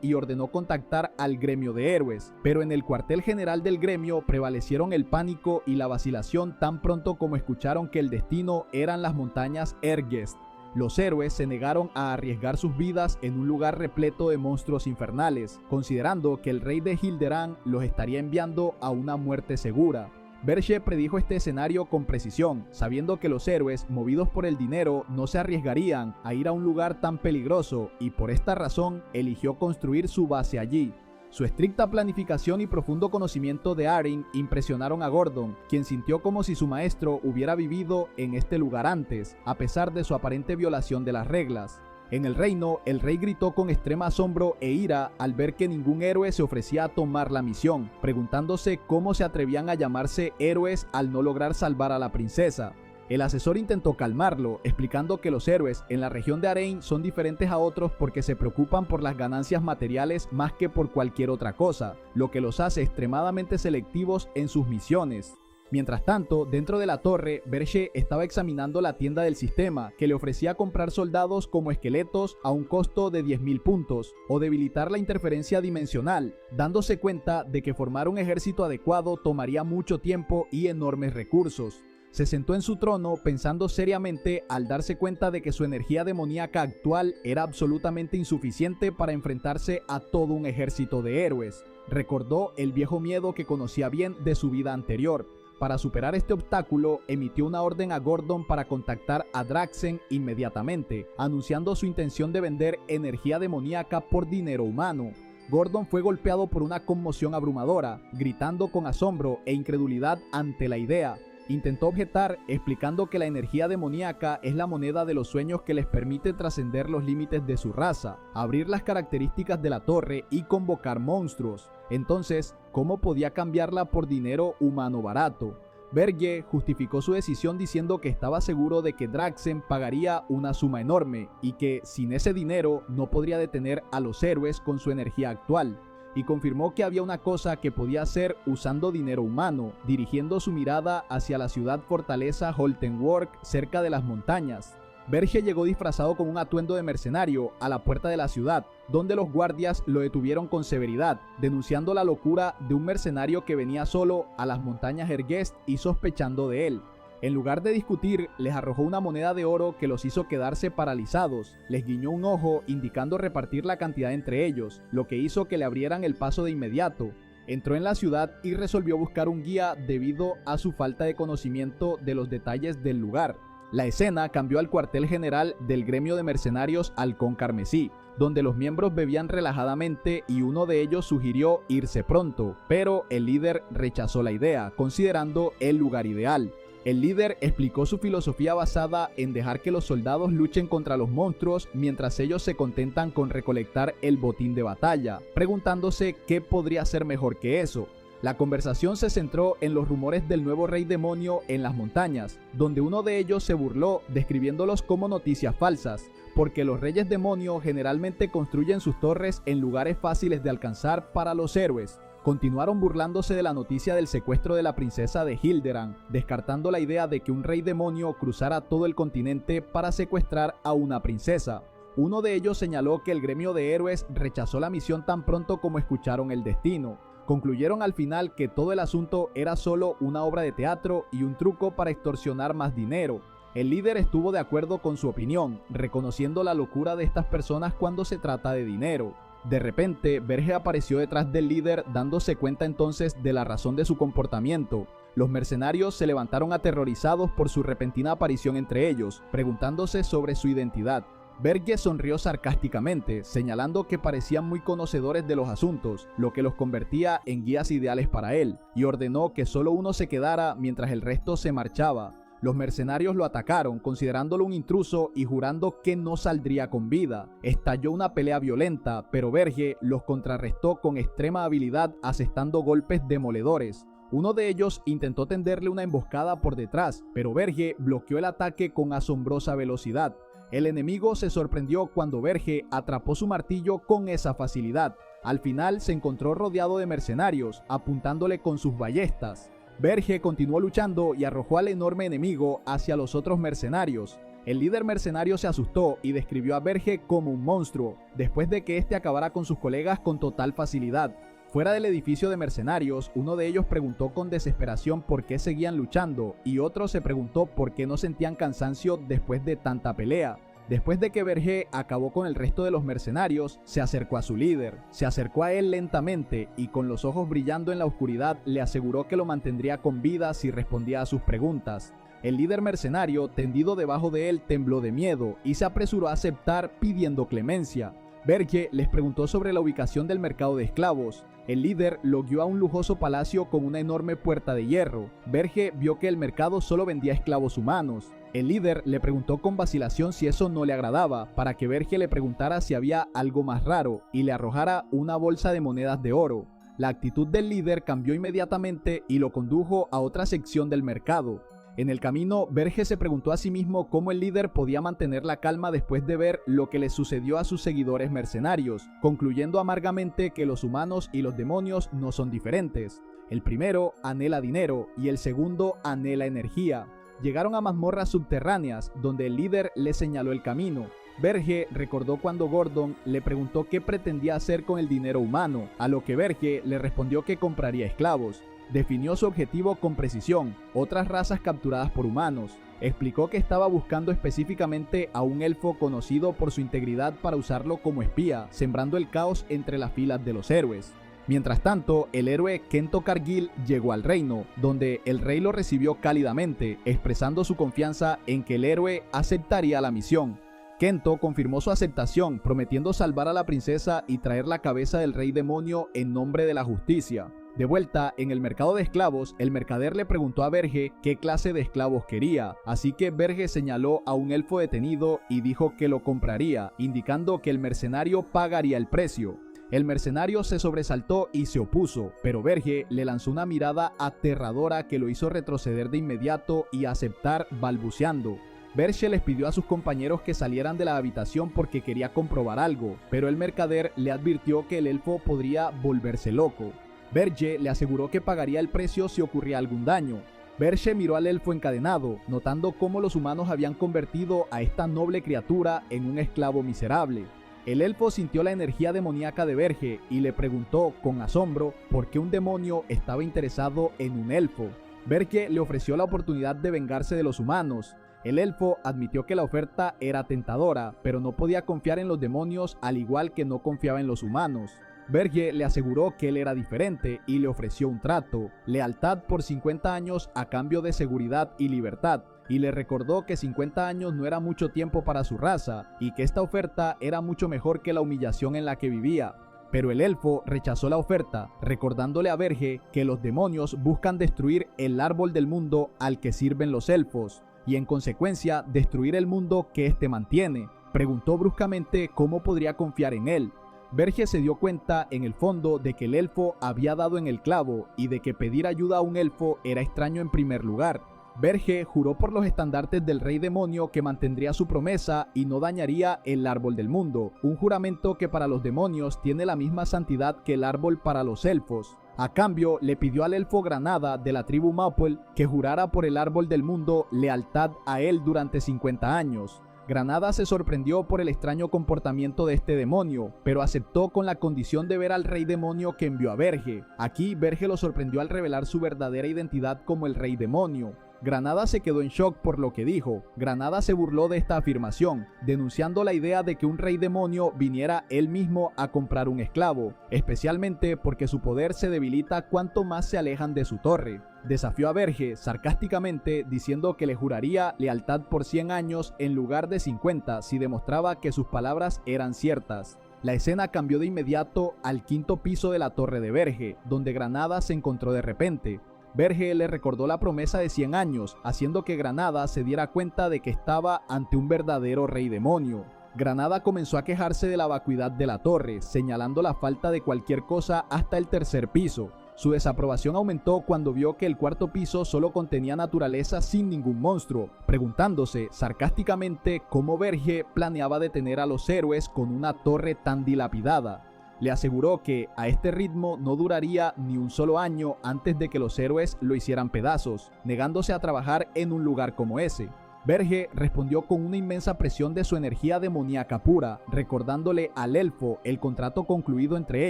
y ordenó contactar al gremio de héroes, pero en el cuartel general del gremio prevalecieron el pánico y la vacilación tan pronto como escucharon que el destino eran las montañas Erguest. Los héroes se negaron a arriesgar sus vidas en un lugar repleto de monstruos infernales, considerando que el rey de Hilderan los estaría enviando a una muerte segura. Verge predijo este escenario con precisión, sabiendo que los héroes, movidos por el dinero, no se arriesgarían a ir a un lugar tan peligroso, y por esta razón eligió construir su base allí. Su estricta planificación y profundo conocimiento de Arryn impresionaron a Gordon, quien sintió como si su maestro hubiera vivido en este lugar antes, a pesar de su aparente violación de las reglas. En el reino, el rey gritó con extrema asombro e ira al ver que ningún héroe se ofrecía a tomar la misión, preguntándose cómo se atrevían a llamarse héroes al no lograr salvar a la princesa. El asesor intentó calmarlo, explicando que los héroes en la región de Arryn son diferentes a otros porque se preocupan por las ganancias materiales más que por cualquier otra cosa, lo que los hace extremadamente selectivos en sus misiones. Mientras tanto, dentro de la torre, Verge estaba examinando la tienda del sistema, que le ofrecía comprar soldados como esqueletos a un costo de 10.000 puntos, o debilitar la interferencia dimensional, dándose cuenta de que formar un ejército adecuado tomaría mucho tiempo y enormes recursos. Se sentó en su trono pensando seriamente al darse cuenta de que su energía demoníaca actual era absolutamente insuficiente para enfrentarse a todo un ejército de héroes. Recordó el viejo miedo que conocía bien de su vida anterior. Para superar este obstáculo, emitió una orden a Gordon para contactar a Draxen inmediatamente, anunciando su intención de vender energía demoníaca por dinero humano. Gordon fue golpeado por una conmoción abrumadora, gritando con asombro e incredulidad ante la idea. Intentó objetar, explicando que la energía demoníaca es la moneda de los sueños que les permite trascender los límites de su raza, abrir las características de la torre y convocar monstruos. Entonces, ¿cómo podía cambiarla por dinero humano barato? Verge justificó su decisión diciendo que estaba seguro de que Draxen pagaría una suma enorme y que, sin ese dinero, no podría detener a los héroes con su energía actual. Y confirmó que había una cosa que podía hacer usando dinero humano, dirigiendo su mirada hacia la ciudad fortaleza Holtenwork cerca de las montañas. Verge llegó disfrazado con un atuendo de mercenario a la puerta de la ciudad, donde los guardias lo detuvieron con severidad, denunciando la locura de un mercenario que venía solo a las montañas Erguest y sospechando de él. En lugar de discutir, les arrojó una moneda de oro que los hizo quedarse paralizados. Les guiñó un ojo indicando repartir la cantidad entre ellos, lo que hizo que le abrieran el paso de inmediato. Entró en la ciudad y resolvió buscar un guía debido a su falta de conocimiento de los detalles del lugar. La escena cambió al cuartel general del gremio de mercenarios Halcón Carmesí, donde los miembros bebían relajadamente y uno de ellos sugirió irse pronto, pero el líder rechazó la idea, considerando el lugar ideal. El líder explicó su filosofía basada en dejar que los soldados luchen contra los monstruos mientras ellos se contentan con recolectar el botín de batalla, preguntándose qué podría ser mejor que eso. La conversación se centró en los rumores del nuevo rey demonio en las montañas, donde uno de ellos se burló describiéndolos como noticias falsas, porque los reyes demonio generalmente construyen sus torres en lugares fáciles de alcanzar para los héroes. Continuaron burlándose de la noticia del secuestro de la princesa de Hilderan, descartando la idea de que un rey demonio cruzara todo el continente para secuestrar a una princesa. Uno de ellos señaló que el gremio de héroes rechazó la misión tan pronto como escucharon el destino. Concluyeron al final que todo el asunto era solo una obra de teatro y un truco para extorsionar más dinero. El líder estuvo de acuerdo con su opinión, reconociendo la locura de estas personas cuando se trata de dinero. De repente, Verge apareció detrás del líder, dándose cuenta entonces de la razón de su comportamiento. Los mercenarios se levantaron aterrorizados por su repentina aparición entre ellos, preguntándose sobre su identidad. Verge sonrió sarcásticamente, señalando que parecían muy conocedores de los asuntos, lo que los convertía en guías ideales para él, y ordenó que solo uno se quedara mientras el resto se marchaba. Los mercenarios lo atacaron, considerándolo un intruso y jurando que no saldría con vida. Estalló una pelea violenta, pero Verge los contrarrestó con extrema habilidad, asestando golpes demoledores. Uno de ellos intentó tenderle una emboscada por detrás, pero Verge bloqueó el ataque con asombrosa velocidad. El enemigo se sorprendió cuando Verge atrapó su martillo con esa facilidad. Al final se encontró rodeado de mercenarios, apuntándole con sus ballestas. Verge continuó luchando y arrojó al enorme enemigo hacia los otros mercenarios. El líder mercenario se asustó y describió a Verge como un monstruo, después de que este acabara con sus colegas con total facilidad. Fuera del edificio de mercenarios, uno de ellos preguntó con desesperación por qué seguían luchando y otro se preguntó por qué no sentían cansancio después de tanta pelea. Después de que Verge acabó con el resto de los mercenarios, se acercó a su líder. Se acercó a él lentamente y con los ojos brillando en la oscuridad le aseguró que lo mantendría con vida si respondía a sus preguntas. El líder mercenario, tendido debajo de él, tembló de miedo y se apresuró a aceptar pidiendo clemencia. Verge les preguntó sobre la ubicación del mercado de esclavos. El líder lo guió a un lujoso palacio con una enorme puerta de hierro. Verge vio que el mercado solo vendía esclavos humanos. El líder le preguntó con vacilación si eso no le agradaba, para que Verge le preguntara si había algo más raro y le arrojara una bolsa de monedas de oro. La actitud del líder cambió inmediatamente y lo condujo a otra sección del mercado. En el camino, Verge se preguntó a sí mismo cómo el líder podía mantener la calma después de ver lo que le sucedió a sus seguidores mercenarios, concluyendo amargamente que los humanos y los demonios no son diferentes. El primero anhela dinero y el segundo anhela energía. Llegaron a mazmorras subterráneas, donde el líder le señaló el camino. Verge recordó cuando Gordon le preguntó qué pretendía hacer con el dinero humano, a lo que Verge le respondió que compraría esclavos. Definió su objetivo con precisión: otras razas capturadas por humanos. Explicó que estaba buscando específicamente a un elfo conocido por su integridad para usarlo como espía, sembrando el caos entre las filas de los héroes. Mientras tanto, el héroe Kento Cargill llegó al reino, donde el rey lo recibió cálidamente, expresando su confianza en que el héroe aceptaría la misión. Kento confirmó su aceptación, prometiendo salvar a la princesa y traer la cabeza del rey demonio en nombre de la justicia. De vuelta en el mercado de esclavos, el mercader le preguntó a Verge qué clase de esclavos quería, así que Verge señaló a un elfo detenido y dijo que lo compraría, indicando que el mercenario pagaría el precio. El mercenario se sobresaltó y se opuso, pero Verge le lanzó una mirada aterradora que lo hizo retroceder de inmediato y aceptar balbuceando. Verge les pidió a sus compañeros que salieran de la habitación porque quería comprobar algo, pero el mercader le advirtió que el elfo podría volverse loco. Verge le aseguró que pagaría el precio si ocurría algún daño. Verge miró al elfo encadenado, notando cómo los humanos habían convertido a esta noble criatura en un esclavo miserable. El elfo sintió la energía demoníaca de Verge y le preguntó con asombro por qué un demonio estaba interesado en un elfo. Verge le ofreció la oportunidad de vengarse de los humanos. El elfo admitió que la oferta era tentadora, pero no podía confiar en los demonios al igual que no confiaba en los humanos. Verge le aseguró que él era diferente y le ofreció un trato: lealtad por 50 años a cambio de seguridad y libertad, y le recordó que 50 años no era mucho tiempo para su raza y que esta oferta era mucho mejor que la humillación en la que vivía. Pero el elfo rechazó la oferta, recordándole a Verge que los demonios buscan destruir el árbol del mundo al que sirven los elfos, y en consecuencia destruir el mundo que éste mantiene. Preguntó bruscamente cómo podría confiar en él. Verge se dio cuenta en el fondo de que el elfo había dado en el clavo y de que pedir ayuda a un elfo era extraño en primer lugar. Verge juró por los estandartes del rey demonio que mantendría su promesa y no dañaría el árbol del mundo, un juramento que para los demonios tiene la misma santidad que el árbol para los elfos. A cambio, le pidió al elfo Granada de la tribu Maple que jurara por el árbol del mundo lealtad a él durante 50 años. Granada se sorprendió por el extraño comportamiento de este demonio, pero aceptó con la condición de ver al rey demonio que envió a Verge. Aquí Verge lo sorprendió al revelar su verdadera identidad como el rey demonio. Granada se quedó en shock por lo que dijo. Granada se burló de esta afirmación, denunciando la idea de que un rey demonio viniera él mismo a comprar un esclavo, especialmente porque su poder se debilita cuanto más se alejan de su torre. Desafió a Verge sarcásticamente diciendo que le juraría lealtad por 100 años en lugar de 50 si demostraba que sus palabras eran ciertas. La escena cambió de inmediato al quinto piso de la torre de Verge, donde Granada se encontró de repente. Verge le recordó la promesa de 100 años, haciendo que Granada se diera cuenta de que estaba ante un verdadero rey demonio. Granada comenzó a quejarse de la vacuidad de la torre, señalando la falta de cualquier cosa hasta el tercer piso. Su desaprobación aumentó cuando vio que el cuarto piso solo contenía naturaleza sin ningún monstruo, preguntándose sarcásticamente cómo Verge planeaba detener a los héroes con una torre tan dilapidada. Le aseguró que a este ritmo no duraría ni un solo año antes de que los héroes lo hicieran pedazos, negándose a trabajar en un lugar como ese. Verge respondió con una inmensa presión de su energía demoníaca pura, recordándole al elfo el contrato concluido entre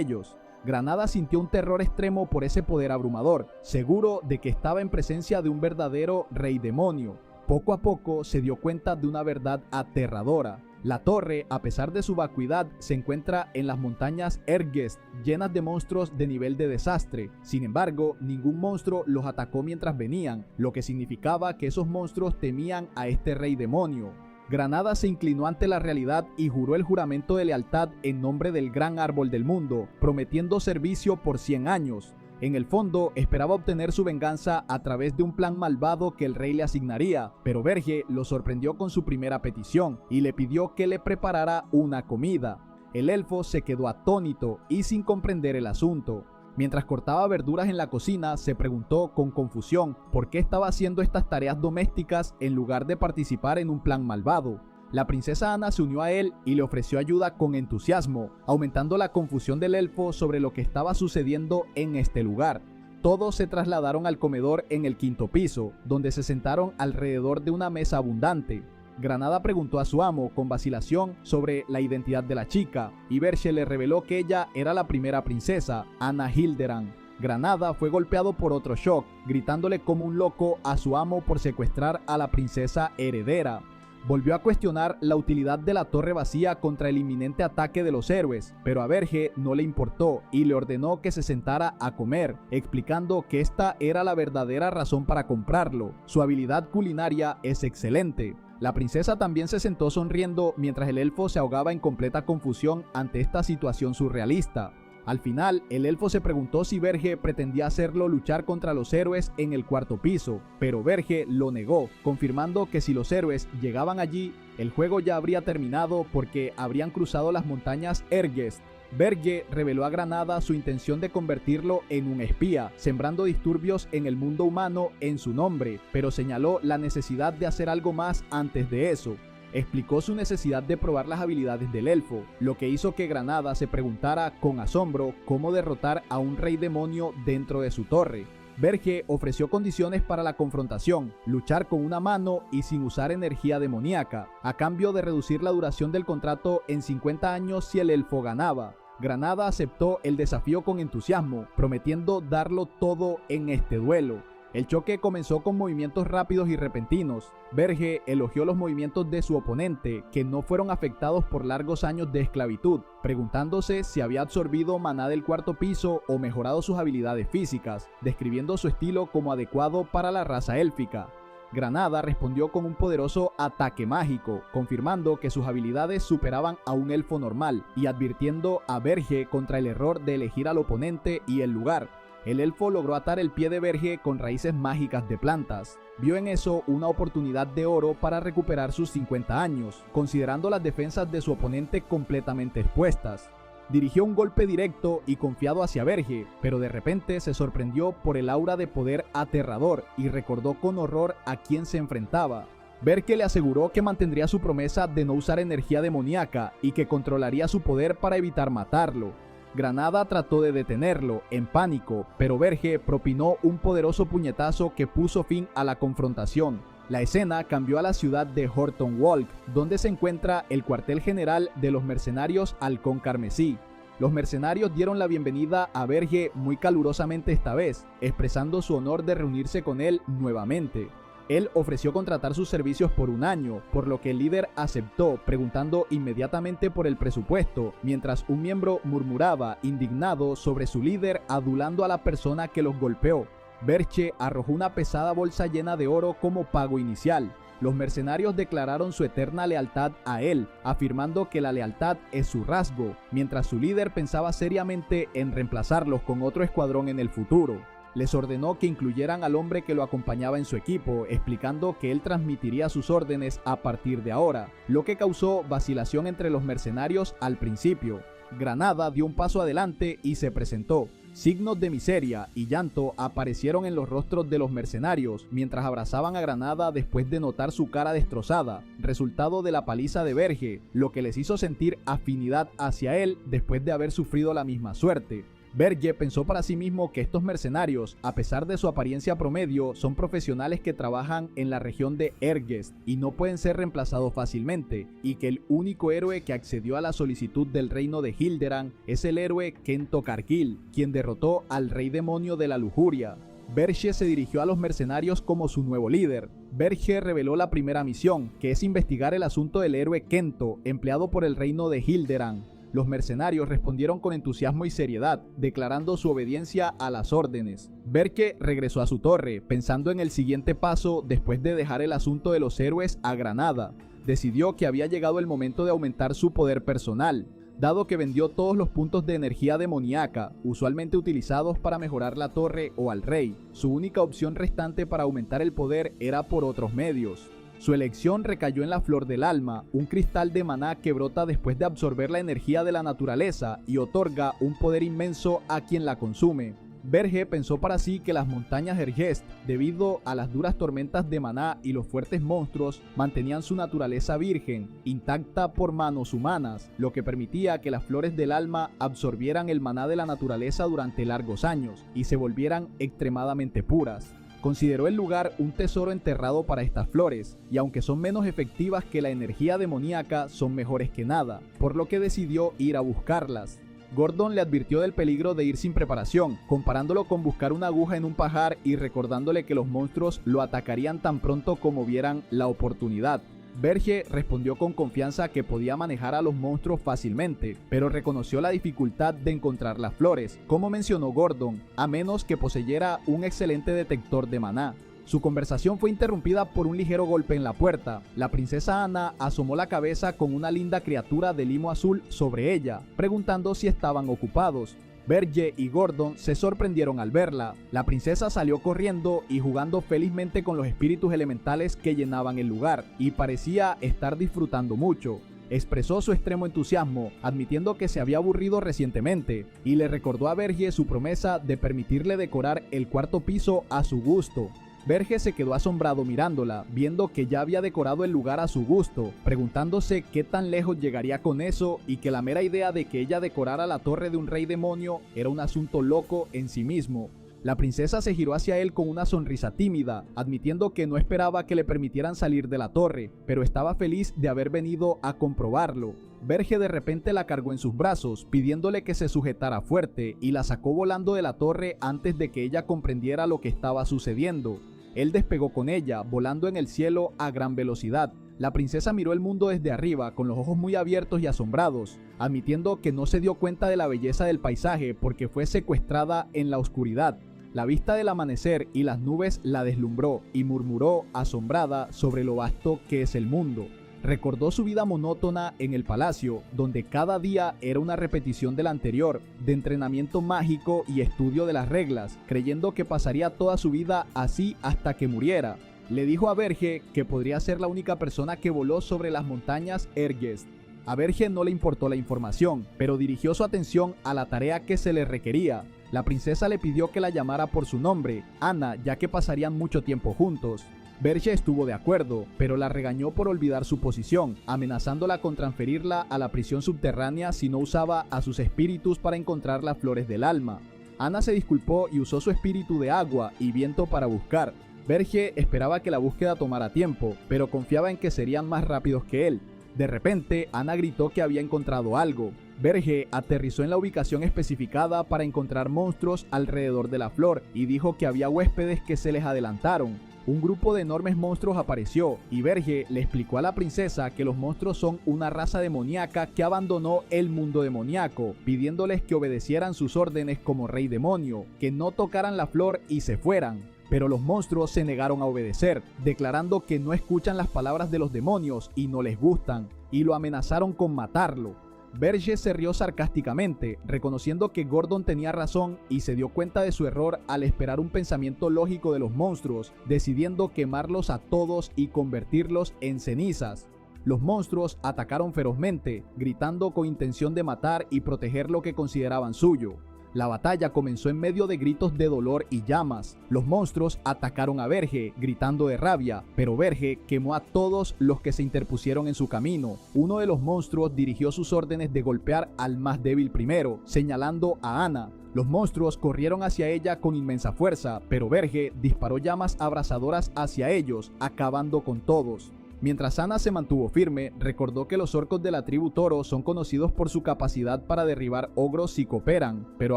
ellos. Granada sintió un terror extremo por ese poder abrumador, seguro de que estaba en presencia de un verdadero rey demonio. Poco a poco se dio cuenta de una verdad aterradora. La torre, a pesar de su vacuidad, se encuentra en las montañas Ergest, llenas de monstruos de nivel de desastre. Sin embargo, ningún monstruo los atacó mientras venían, lo que significaba que esos monstruos temían a este rey demonio. Granada se inclinó ante la realidad y juró el juramento de lealtad en nombre del gran árbol del mundo, prometiendo servicio por 100 años. En el fondo, esperaba obtener su venganza a través de un plan malvado que el rey le asignaría, pero Verge lo sorprendió con su primera petición y le pidió que le preparara una comida. El elfo se quedó atónito y sin comprender el asunto. Mientras cortaba verduras en la cocina, se preguntó con confusión por qué estaba haciendo estas tareas domésticas en lugar de participar en un plan malvado. La princesa Anna se unió a él y le ofreció ayuda con entusiasmo, aumentando la confusión del elfo sobre lo que estaba sucediendo en este lugar. Todos se trasladaron al comedor en el quinto piso, donde se sentaron alrededor de una mesa abundante. Granada preguntó a su amo con vacilación sobre la identidad de la chica, y Verge le reveló que ella era la primera princesa, Anna Hilderan. Granada fue golpeado por otro shock, gritándole como un loco a su amo por secuestrar a la princesa heredera. Volvió a cuestionar la utilidad de la torre vacía contra el inminente ataque de los héroes, pero a Verge no le importó y le ordenó que se sentara a comer, explicando que esta era la verdadera razón para comprarlo. Su habilidad culinaria es excelente. La princesa también se sentó sonriendo mientras el elfo se ahogaba en completa confusión ante esta situación surrealista. Al final, el elfo se preguntó si Verge pretendía hacerlo luchar contra los héroes en el cuarto piso, pero Verge lo negó, confirmando que si los héroes llegaban allí, el juego ya habría terminado porque habrían cruzado las montañas Ergest. Verge reveló a Granada su intención de convertirlo en un espía, sembrando disturbios en el mundo humano en su nombre, pero señaló la necesidad de hacer algo más antes de eso. Explicó su necesidad de probar las habilidades del elfo, lo que hizo que Granada se preguntara con asombro cómo derrotar a un rey demonio dentro de su torre. Verge ofreció condiciones para la confrontación: luchar con una mano y sin usar energía demoníaca, a cambio de reducir la duración del contrato en 50 años si el elfo ganaba. Granada aceptó el desafío con entusiasmo, prometiendo darlo todo en este duelo. El choque comenzó con movimientos rápidos y repentinos. Verge elogió los movimientos de su oponente, que no fueron afectados por largos años de esclavitud, preguntándose si había absorbido maná del cuarto piso o mejorado sus habilidades físicas, describiendo su estilo como adecuado para la raza élfica. Granada respondió con un poderoso ataque mágico, confirmando que sus habilidades superaban a un elfo normal y advirtiendo a Verge contra el error de elegir al oponente y el lugar. El elfo logró atar el pie de Verge con raíces mágicas de plantas. Vio en eso una oportunidad de oro para recuperar sus 50 años, considerando las defensas de su oponente completamente expuestas. Dirigió un golpe directo y confiado hacia Verge, pero de repente se sorprendió por el aura de poder aterrador y recordó con horror a quién se enfrentaba. Verge le aseguró que mantendría su promesa de no usar energía demoníaca y que controlaría su poder para evitar matarlo. Granada trató de detenerlo, en pánico, pero Verge propinó un poderoso puñetazo que puso fin a la confrontación. La escena cambió a la ciudad de Horton Walk, donde se encuentra el cuartel general de los mercenarios Halcón Carmesí. Los mercenarios dieron la bienvenida a Verge muy calurosamente esta vez, expresando su honor de reunirse con él nuevamente. Él ofreció contratar sus servicios por un año, por lo que el líder aceptó, preguntando inmediatamente por el presupuesto, mientras un miembro murmuraba, indignado, sobre su líder, adulando a la persona que los golpeó. Berche arrojó una pesada bolsa llena de oro como pago inicial. Los mercenarios declararon su eterna lealtad a él, afirmando que la lealtad es su rasgo, mientras su líder pensaba seriamente en reemplazarlos con otro escuadrón en el futuro. Les ordenó que incluyeran al hombre que lo acompañaba en su equipo, explicando que él transmitiría sus órdenes a partir de ahora, lo que causó vacilación entre los mercenarios al principio. Granada dio un paso adelante y se presentó. Signos de miseria y llanto aparecieron en los rostros de los mercenarios mientras abrazaban a Granada después de notar su cara destrozada, resultado de la paliza de Berge, lo que les hizo sentir afinidad hacia él después de haber sufrido la misma suerte. Berge pensó para sí mismo que estos mercenarios, a pesar de su apariencia promedio, son profesionales que trabajan en la región de Ergest y no pueden ser reemplazados fácilmente, y que el único héroe que accedió a la solicitud del reino de Hilderan es el héroe Kento Cargill, quien derrotó al rey demonio de la lujuria. Berge se dirigió a los mercenarios como su nuevo líder. Berge reveló la primera misión, que es investigar el asunto del héroe Kento, empleado por el reino de Hilderan. Los mercenarios respondieron con entusiasmo y seriedad, declarando su obediencia a las órdenes. Berke regresó a su torre, pensando en el siguiente paso después de dejar el asunto de los héroes a Granada. Decidió que había llegado el momento de aumentar su poder personal, dado que vendió todos los puntos de energía demoníaca, usualmente utilizados para mejorar la torre o al rey. Su única opción restante para aumentar el poder era por otros medios. Su elección recayó en la flor del alma, un cristal de maná que brota después de absorber la energía de la naturaleza y otorga un poder inmenso a quien la consume. Berge pensó para sí que las montañas Ergest, debido a las duras tormentas de maná y los fuertes monstruos, mantenían su naturaleza virgen, intacta por manos humanas, lo que permitía que las flores del alma absorbieran el maná de la naturaleza durante largos años y se volvieran extremadamente puras. Consideró el lugar un tesoro enterrado para estas flores, y aunque son menos efectivas que la energía demoníaca, son mejores que nada, por lo que decidió ir a buscarlas. Gordon le advirtió del peligro de ir sin preparación, comparándolo con buscar una aguja en un pajar y recordándole que los monstruos lo atacarían tan pronto como vieran la oportunidad. Berge respondió con confianza que podía manejar a los monstruos fácilmente, pero reconoció la dificultad de encontrar las flores, como mencionó Gordon, a menos que poseyera un excelente detector de maná. Su conversación fue interrumpida por un ligero golpe en la puerta. La princesa Anna asomó la cabeza con una linda criatura de limo azul sobre ella, preguntando si estaban ocupados. Berge y Gordon se sorprendieron al verla. La princesa salió corriendo y jugando felizmente con los espíritus elementales que llenaban el lugar, y parecía estar disfrutando mucho. Expresó su extremo entusiasmo, admitiendo que se había aburrido recientemente, y le recordó a Berge su promesa de permitirle decorar el cuarto piso a su gusto. Berge se quedó asombrado mirándola, viendo que ya había decorado el lugar a su gusto, preguntándose qué tan lejos llegaría con eso y que la mera idea de que ella decorara la torre de un rey demonio era un asunto loco en sí mismo. La princesa se giró hacia él con una sonrisa tímida, admitiendo que no esperaba que le permitieran salir de la torre, pero estaba feliz de haber venido a comprobarlo. Berge de repente la cargó en sus brazos, pidiéndole que se sujetara fuerte, y la sacó volando de la torre antes de que ella comprendiera lo que estaba sucediendo. Él despegó con ella, volando en el cielo a gran velocidad. La princesa miró el mundo desde arriba, con los ojos muy abiertos y asombrados, admitiendo que no se dio cuenta de la belleza del paisaje porque fue secuestrada en la oscuridad. La vista del amanecer y las nubes la deslumbró y murmuró, asombrada, sobre lo vasto que es el mundo. Recordó su vida monótona en el palacio, donde cada día era una repetición del anterior, de entrenamiento mágico y estudio de las reglas, creyendo que pasaría toda su vida así hasta que muriera. Le dijo a Berge que podría ser la única persona que voló sobre las montañas Ergest. A Berge no le importó la información, pero dirigió su atención a la tarea que se le requería. La princesa le pidió que la llamara por su nombre, Anna, ya que pasarían mucho tiempo juntos. Berge estuvo de acuerdo, pero la regañó por olvidar su posición, amenazándola con transferirla a la prisión subterránea si no usaba a sus espíritus para encontrar las flores del alma. Anna se disculpó y usó su espíritu de agua y viento para buscar. Berge esperaba que la búsqueda tomara tiempo, pero confiaba en que serían más rápidos que él. De repente, Anna gritó que había encontrado algo. Verge aterrizó en la ubicación especificada para encontrar monstruos alrededor de la flor y dijo que había huéspedes que se les adelantaron. Un grupo de enormes monstruos apareció y Verge le explicó a la princesa que los monstruos son una raza demoníaca que abandonó el mundo demoníaco, pidiéndoles que obedecieran sus órdenes como rey demonio, que no tocaran la flor y se fueran. Pero los monstruos se negaron a obedecer, declarando que no escuchan las palabras de los demonios y no les gustan, y lo amenazaron con matarlo. Verge se rió sarcásticamente, reconociendo que Gordon tenía razón y se dio cuenta de su error al esperar un pensamiento lógico de los monstruos, decidiendo quemarlos a todos y convertirlos en cenizas. Los monstruos atacaron ferozmente, gritando con intención de matar y proteger lo que consideraban suyo. La batalla comenzó en medio de gritos de dolor y llamas. Los monstruos atacaron a Verge, gritando de rabia, pero Verge quemó a todos los que se interpusieron en su camino. Uno de los monstruos dirigió sus órdenes de golpear al más débil primero, señalando a Anna. Los monstruos corrieron hacia ella con inmensa fuerza, pero Verge disparó llamas abrasadoras hacia ellos, acabando con todos. Mientras Anna se mantuvo firme, recordó que los orcos de la tribu Toro son conocidos por su capacidad para derribar ogros si cooperan, pero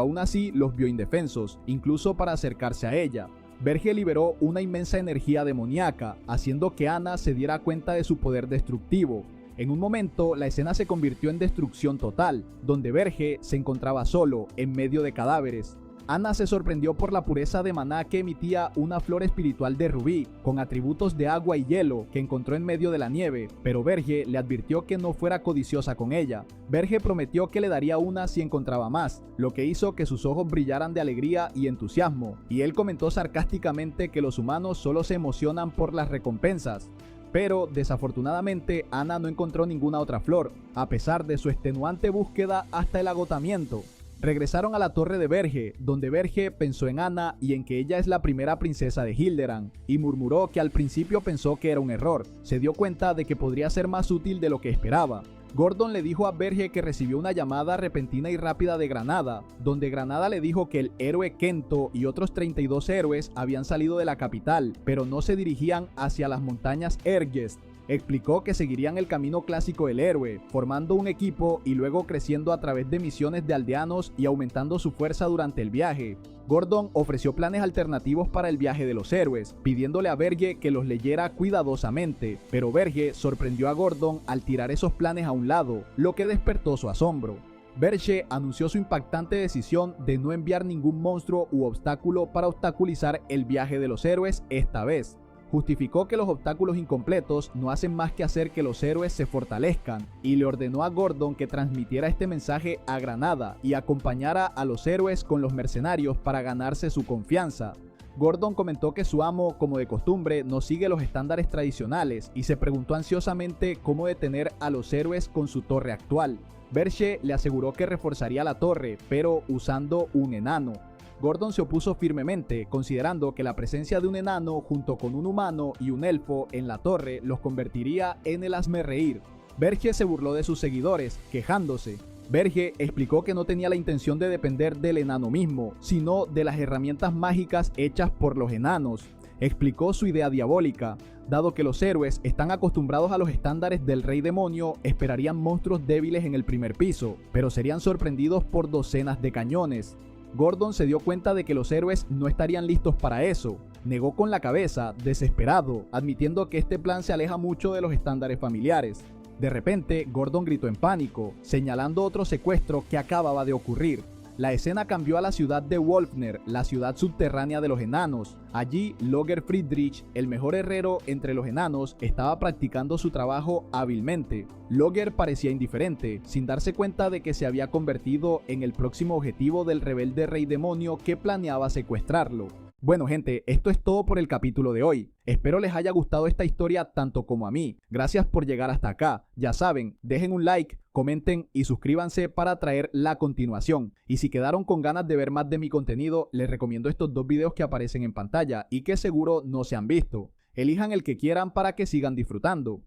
aún así los vio indefensos, incluso para acercarse a ella. Verge liberó una inmensa energía demoníaca, haciendo que Anna se diera cuenta de su poder destructivo. En un momento, la escena se convirtió en destrucción total, donde Verge se encontraba solo, en medio de cadáveres. Anna se sorprendió por la pureza de maná que emitía una flor espiritual de rubí, con atributos de agua y hielo que encontró en medio de la nieve, pero Verge le advirtió que no fuera codiciosa con ella. Verge prometió que le daría una si encontraba más, lo que hizo que sus ojos brillaran de alegría y entusiasmo, y él comentó sarcásticamente que los humanos solo se emocionan por las recompensas. Pero desafortunadamente Anna no encontró ninguna otra flor, a pesar de su extenuante búsqueda hasta el agotamiento. Regresaron a la torre de Verge, donde Verge pensó en Anna y en que ella es la primera princesa de Hilderan, y murmuró que al principio pensó que era un error. Se dio cuenta de que podría ser más útil de lo que esperaba. Gordon le dijo a Verge que recibió una llamada repentina y rápida de Granada, donde Granada le dijo que el héroe Kento y otros 32 héroes habían salido de la capital, pero no se dirigían hacia las montañas Ergest. Explicó que seguirían el camino clásico del héroe, formando un equipo y luego creciendo a través de misiones de aldeanos y aumentando su fuerza durante el viaje. Gordon ofreció planes alternativos para el viaje de los héroes, pidiéndole a Verge que los leyera cuidadosamente, pero Verge sorprendió a Gordon al tirar esos planes a un lado, lo que despertó su asombro. Verge anunció su impactante decisión de no enviar ningún monstruo u obstáculo para obstaculizar el viaje de los héroes esta vez. Justificó que los obstáculos incompletos no hacen más que hacer que los héroes se fortalezcan, y le ordenó a Gordon que transmitiera este mensaje a Granada y acompañara a los héroes con los mercenarios para ganarse su confianza. Gordon comentó que su amo, como de costumbre, no sigue los estándares tradicionales y se preguntó ansiosamente cómo detener a los héroes con su torre actual. Verge le aseguró que reforzaría la torre, pero usando un enano. Gordon se opuso firmemente, considerando que la presencia de un enano junto con un humano y un elfo en la torre los convertiría en el hazmerreír. Verge se burló de sus seguidores, quejándose. Verge explicó que no tenía la intención de depender del enano mismo, sino de las herramientas mágicas hechas por los enanos. Explicó su idea diabólica. Dado que los héroes están acostumbrados a los estándares del rey demonio, esperarían monstruos débiles en el primer piso, pero serían sorprendidos por docenas de cañones. Gordon se dio cuenta de que los héroes no estarían listos para eso. Negó con la cabeza, desesperado, admitiendo que este plan se aleja mucho de los estándares familiares. De repente, Gordon gritó en pánico, señalando otro secuestro que acababa de ocurrir. La escena cambió a la ciudad de Wolfner, la ciudad subterránea de los enanos. Allí, Loger Friedrich, el mejor herrero entre los enanos, estaba practicando su trabajo hábilmente. Loger parecía indiferente, sin darse cuenta de que se había convertido en el próximo objetivo del rebelde rey demonio que planeaba secuestrarlo. Bueno gente, esto es todo por el capítulo de hoy. Espero les haya gustado esta historia tanto como a mí. Gracias por llegar hasta acá. Ya saben, dejen un like, comenten y suscríbanse para traer la continuación. Y si quedaron con ganas de ver más de mi contenido, les recomiendo estos dos videos que aparecen en pantalla y que seguro no se han visto. Elijan el que quieran para que sigan disfrutando.